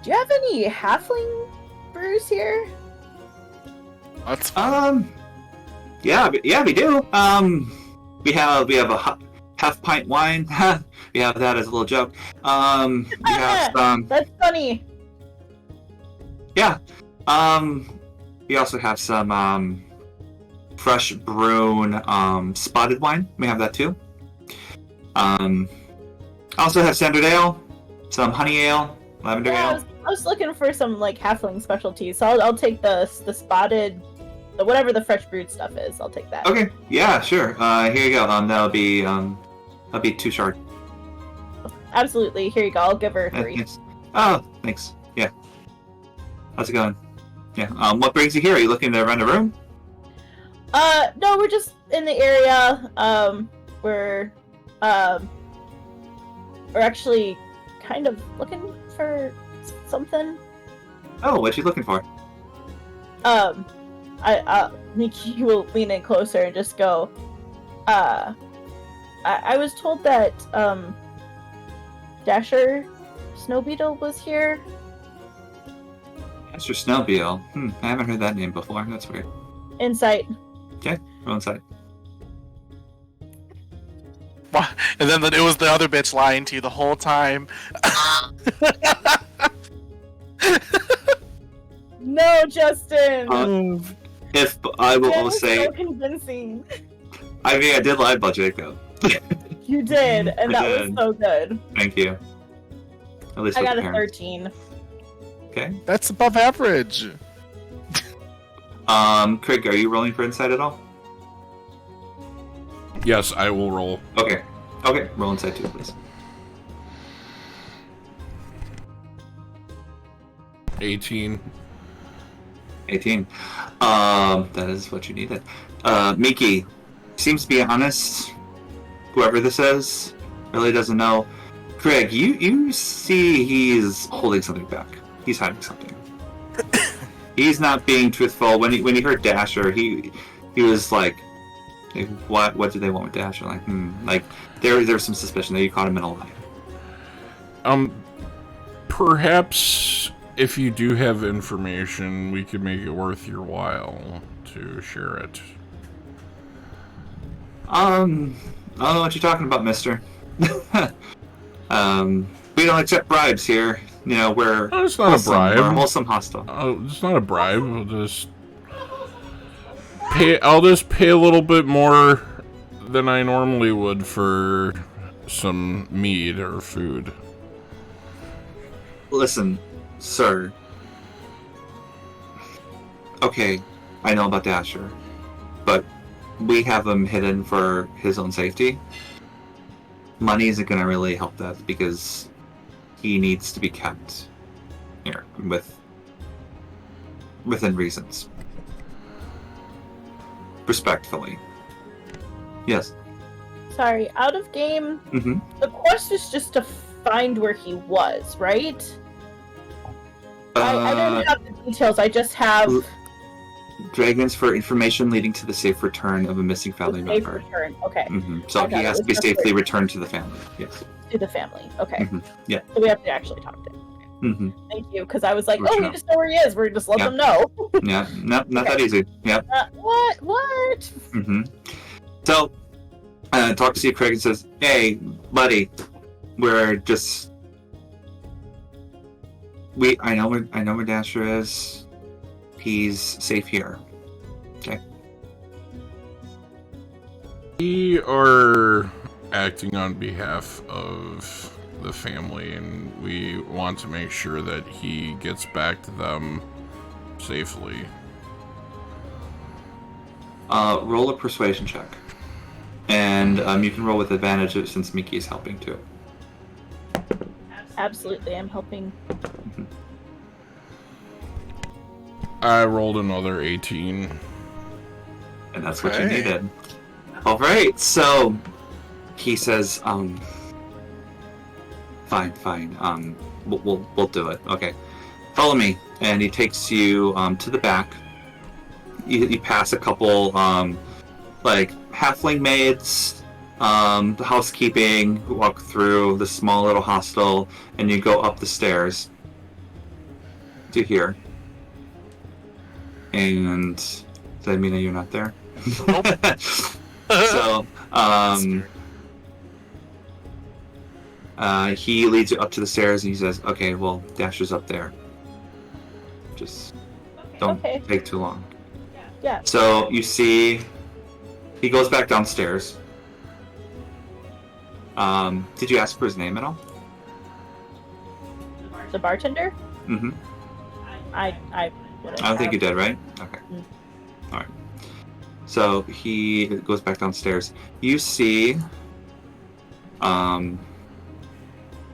do you have any halfling brews here? That's yeah, we do. We have a half pint wine. We have that as a little joke. We have some. That's funny. Yeah. We also have some fresh brewed spotted wine. We have that too. I also have standard ale, some honey ale, lavender ale. I was looking for some like halfling specialties, so I'll take the spotted, whatever the fresh brewed stuff is. I'll take that. Okay, yeah, sure. Here you go. That'll be 2 short. Absolutely. Here you go. I'll give her 3. Yes. Oh, thanks. Yeah. How's it going? Yeah. What brings you here? Are you looking to rent a room? No, we're just in the area. We're actually kind of looking for something. Oh, what you looking for? Nikki will lean in closer and just go, I was told that, Dasher Snowbeetle was here. Dasher Snowbeetle? I haven't heard that name before. That's weird. Insight. Okay, roll insight. And then it was the other bitch lying to you the whole time. No, Justin. If I will say, so convincing. I mean, I did lie about Jacob. You did, and that was so good. Thank you. At least I got a parents. 13. Okay. That's above average. Craig, are you rolling for insight at all? Yes, I will roll. Okay. Okay, roll insight too, please. 18. 18. That is what you needed. Miki seems to be honest. Whoever this is really doesn't know. Craig, you see he's holding something back. He's hiding something. He's not being truthful. When he heard Dasher, he was like, what do they want with Dasher? Like, like there's some suspicion that you caught him in a lie. Perhaps if you do have information, we could make it worth your while to share it. I don't know what you're talking about, mister. We don't accept bribes here. You know, we're it's not a bribe. We're wholesome hostile. It's not a bribe. I'll just pay a little bit more than I normally would for some meat or food. Listen, sir. Okay, I know about Dasher, but we have him hidden for his own safety. Money isn't going to really help that because he needs to be kept here within reasons. Respectfully. Yes. Sorry, out of game. The quest is just to find where he was, right? I don't have the details. I just have dragons for information leading to the safe return of a missing family member. Safe return. Okay. So he has to be safely returned to the family. Yes. To the family. Okay. Yeah. So we have to actually talk to him. Mm-hmm. Thank you, because I was like, we just know where he is. We're just let them know. Yeah, not that easy. Yep. What? Mm-hmm. So, talk to Steve Craig and says, "Hey, buddy, we're just I know where Dasher is. He's safe here. Okay." We are acting on behalf of the family, and we want to make sure that he gets back to them safely. Roll a persuasion check. And you can roll with advantage since Miki is helping too. Absolutely, I'm helping. Mm-hmm. I rolled another 18. And that's what you needed. Alright, so he says, Fine. We'll do it. Okay. Follow me. And he takes you to the back. You pass a couple like halfling maids, the housekeeping, walk through the small little hostel, and you go up the stairs to here. And does that mean that you're not there? Nope. So he leads you up to the stairs and he says, "Okay, well, Dasher's up there. Just don't take too long." Yeah. So you see, he goes back downstairs. Did you ask for his name at all? The bartender? Mm-hmm. I don't think you did, right? Okay. All right. So he goes back downstairs. You see,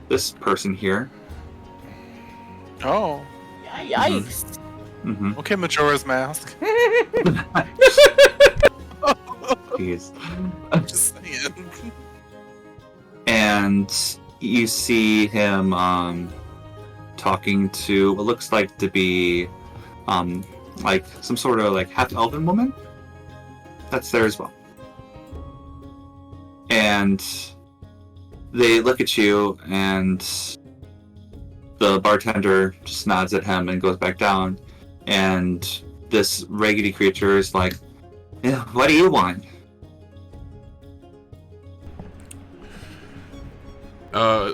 this person here. Oh. Yikes. Mm-hmm. Okay, Majora's Mask. Jeez. I'm just saying. And you see him talking to what looks like to be like some sort of like half elven woman that's there as well. And they look at you, and the bartender just nods at him and goes back down. And this raggedy creature is like, "What do you want?"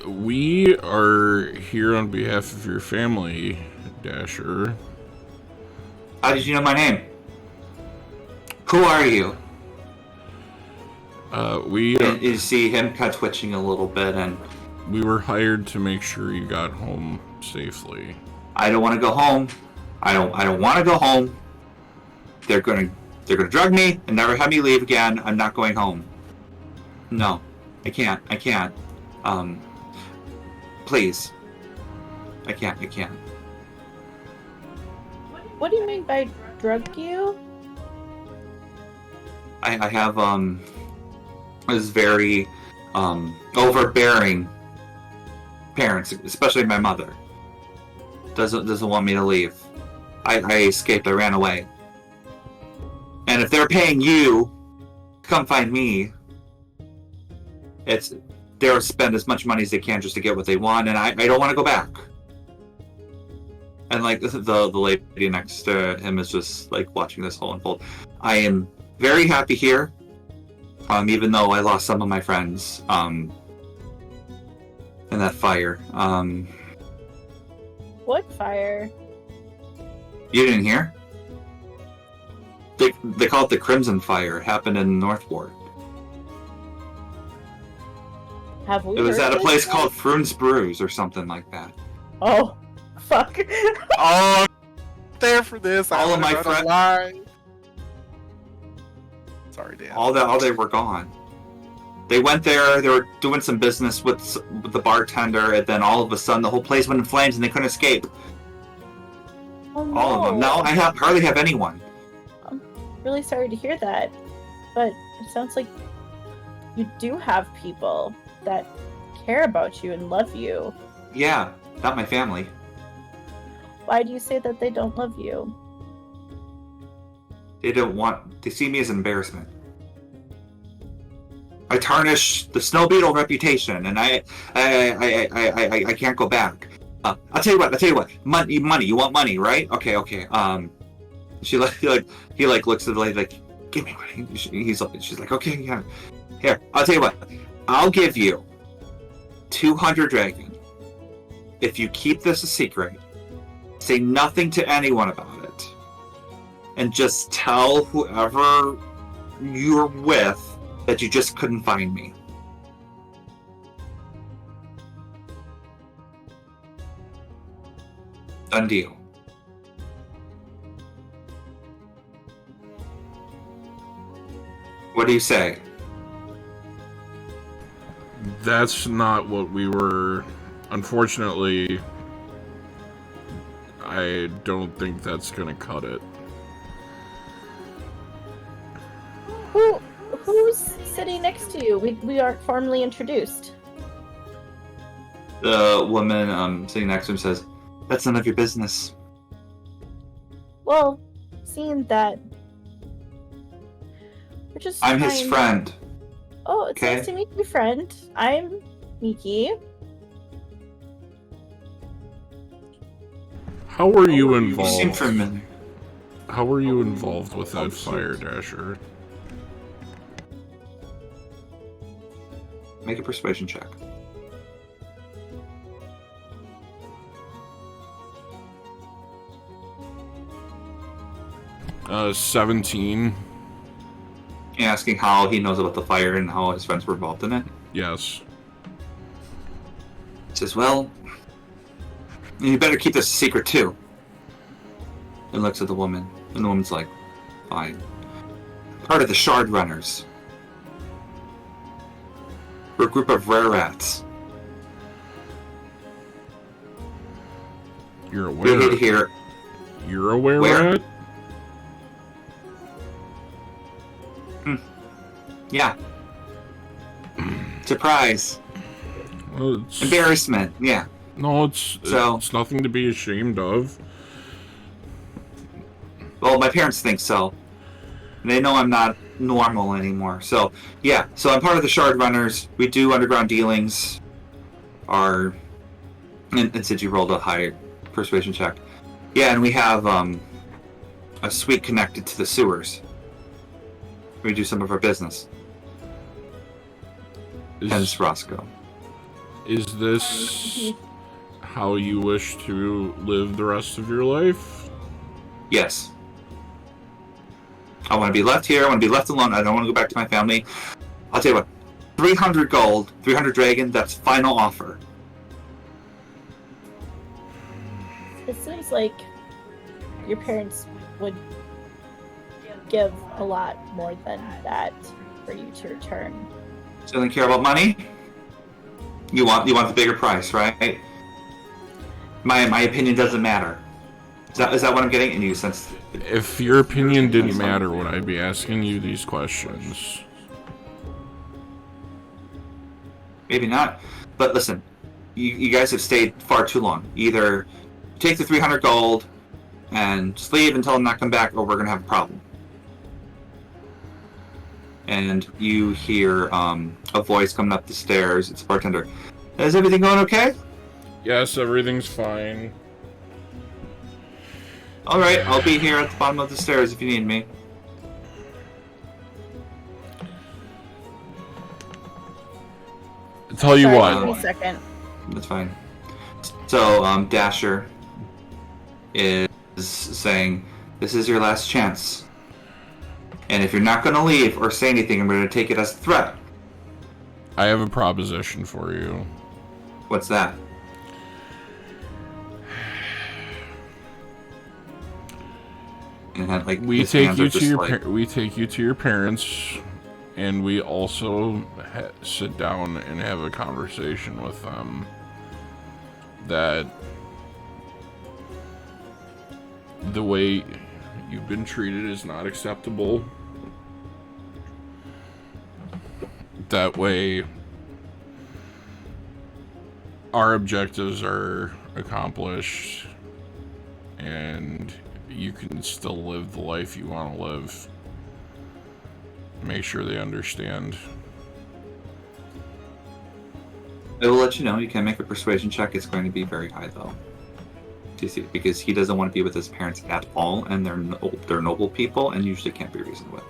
We are here on behalf of your family, Dasher. How did you know my name? Who are you? You see him kind of twitching a little bit, and we were hired to make sure you got home safely. I don't want to go home. I don't want to go home. They're gonna drug me and never have me leave again. I'm not going home. No, I can't. Please. I can't. What do you mean by drug you? I have this very overbearing parents, especially my mother. Doesn't want me to leave. I escaped. I ran away. And if they're paying you to come find me, they'll spend as much money as they can just to get what they want, and I don't want to go back. And like the lady next to him is just like watching this whole unfold. I am very happy here, even though I lost some of my friends in that fire. What fire? You didn't hear? They call it the Crimson Fire. It happened in North Ward. Have we? It was heard at a this place one? called Frune's Brews or something like that. Oh, fuck. Oh, there for this. All of my friends. Sorry, Dan. All they were gone. They went there. They were doing some business with the bartender, and then all of a sudden, the whole place went in flames, and they couldn't escape. Oh, no. All of them. Now I hardly have anyone. I'm really sorry to hear that, but it sounds like you do have people that care about you and love you. Yeah, not my family. Why do you say that they don't love you? They see me as an embarrassment. I tarnish the Snow Beetle reputation, and I can't go back. I'll tell you what. Money. You want money, right? Okay. He looks at the lady like, give me money. She's like, okay, yeah. Here, I'll tell you what. I'll give you 200 dragon if you keep this a secret. Say nothing to anyone about it, and just tell whoever you're with that you just couldn't find me. Done deal. What do you say? That's not what we were... Unfortunately, I don't think that's gonna cut it. Who's sitting next to you? We aren't formally introduced. The woman sitting next to him says, "That's none of your business." Well, seeing that we're just I'm his friend. Oh, it's okay? Nice to meet you, friend. I'm Miki. How were you involved? You seem familiar. How were you involved with that fire, Dasher? Make a persuasion check. Uh, 17. Asking how he knows about the fire and how his friends were involved in it. Yes. He says, well, you better keep this a secret too. And looks at the woman, and the woman's like, fine. Part of the Shard Runners. We're a group of rare rats. You're aware. We're here to hear. You're a were Where? rat? Yeah. Surprise. Well, Embarrassment. Yeah. No, it's nothing to be ashamed of. Well, my parents think so. They know I'm not normal anymore. So, yeah. So I'm part of the Shard Runners. We do underground dealings. And since you rolled a high persuasion check. Yeah, and we have a suite connected to the sewers. We do some of our business. Hence Roscoe. Is this how you wish to live the rest of your life? Yes. I want to be left here. I want to be left alone. I don't want to go back to my family. I'll tell you what. 300 gold, 300 dragon, that's final offer. It seems like your parents would give a lot more than that for you to return. So they care about money? You want the bigger price, right? My opinion doesn't matter. Is that what I'm getting? And you sense? If your opinion didn't matter, would I be asking you these questions? Maybe not. But listen, you guys have stayed far too long. Either take the 300 gold and just leave until I'm not come back, or we're gonna have a problem. And you hear a voice coming up the stairs. It's a bartender. Is everything going okay? Yes, everything's fine. All right, I'll be here at the bottom of the stairs if you need me. Tell you what. Give me a second. That's fine. So, Dasher is saying, this is your last chance. And if you're not going to leave or say anything, I'm going to take it as a threat. I have a proposition for you. What's that? And then, like, we take you to your parents, and we also sit down and have a conversation with them that the way you've been treated is not acceptable. That way our objectives are accomplished and you can still live the life you want to live. Make sure they understand. I will let you know. You can make a persuasion check. It's going to be very high, though. Do you see? Because he doesn't want to be with his parents at all, and they're noble people, and usually can't be reasoned with.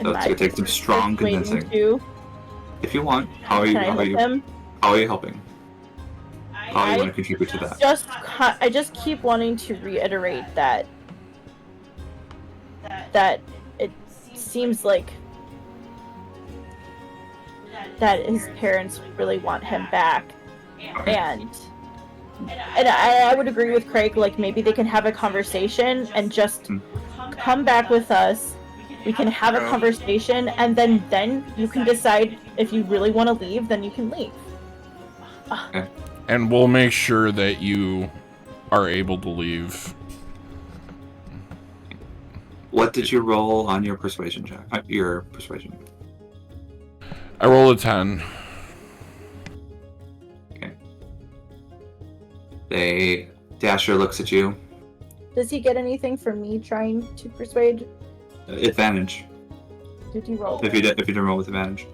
So it's going to take some strong convincing. If you want, how are you helping? How do you want to contribute to that? I just keep wanting to reiterate that it seems like that his parents really want him back, and I would agree with Craig. Like, maybe they can have a conversation and just come back with us. We can have a conversation, and then you can decide if you really want to leave. Then you can leave. Okay. And we'll make sure that you are able to leave. What did you roll on your persuasion check? Your persuasion. I rolled a 10. Okay. Dasher looks at you. Does he get anything for me trying to persuade? Advantage. Did you roll? If you didn't roll with advantage.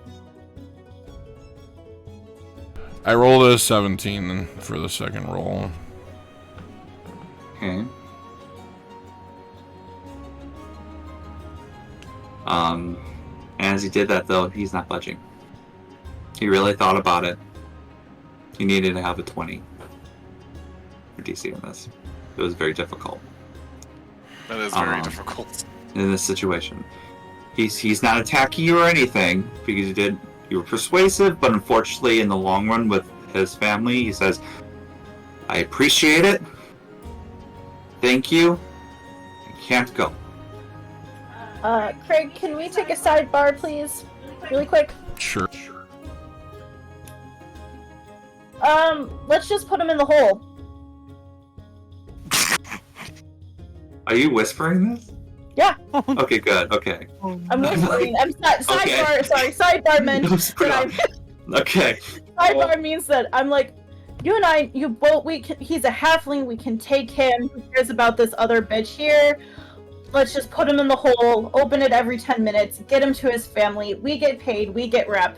I rolled a 17 for the second roll. Okay. As he did that, though, he's not budging. He really thought about it. He needed to have a 20 for DC on this. It was very difficult. That is very difficult. In this situation. He's not attacking you or anything, because you were persuasive, but unfortunately in the long run with his family, he says, I appreciate it. Thank you. I can't go. Craig, can we take a sidebar, please? Really quick? Sure. Let's just put him in the hole. Are you whispering this? Yeah. Okay, good. Okay. I'm whispering. Sidebar. Okay. Sorry, sidebar meant Okay. Sidebar means that I'm like, you and I, he's a halfling. We can take him. Who cares about this other bitch here? Let's just put him in the hole. Open it every 10 minutes. Get him to his family. We get paid. We get rep.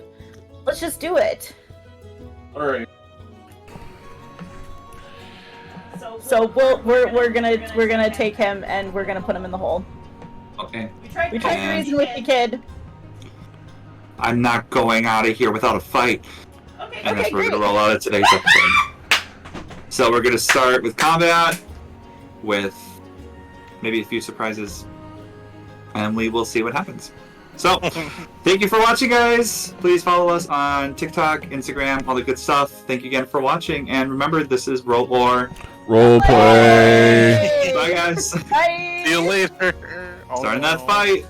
Let's just do it. All right. So we're gonna take him and we're gonna put him in the hole. Okay. We tried to reason with you, kid. I'm not going out of here without a fight. Okay. And that's what we're gonna roll out of today's episode. So we're gonna start with combat, with maybe a few surprises, and we will see what happens. So, thank you for watching, guys. Please follow us on TikTok, Instagram, all the good stuff. Thank you again for watching, and remember, this is Roleplay. Roleplay. Bye, guys. Bye. See you later. Starting that fight.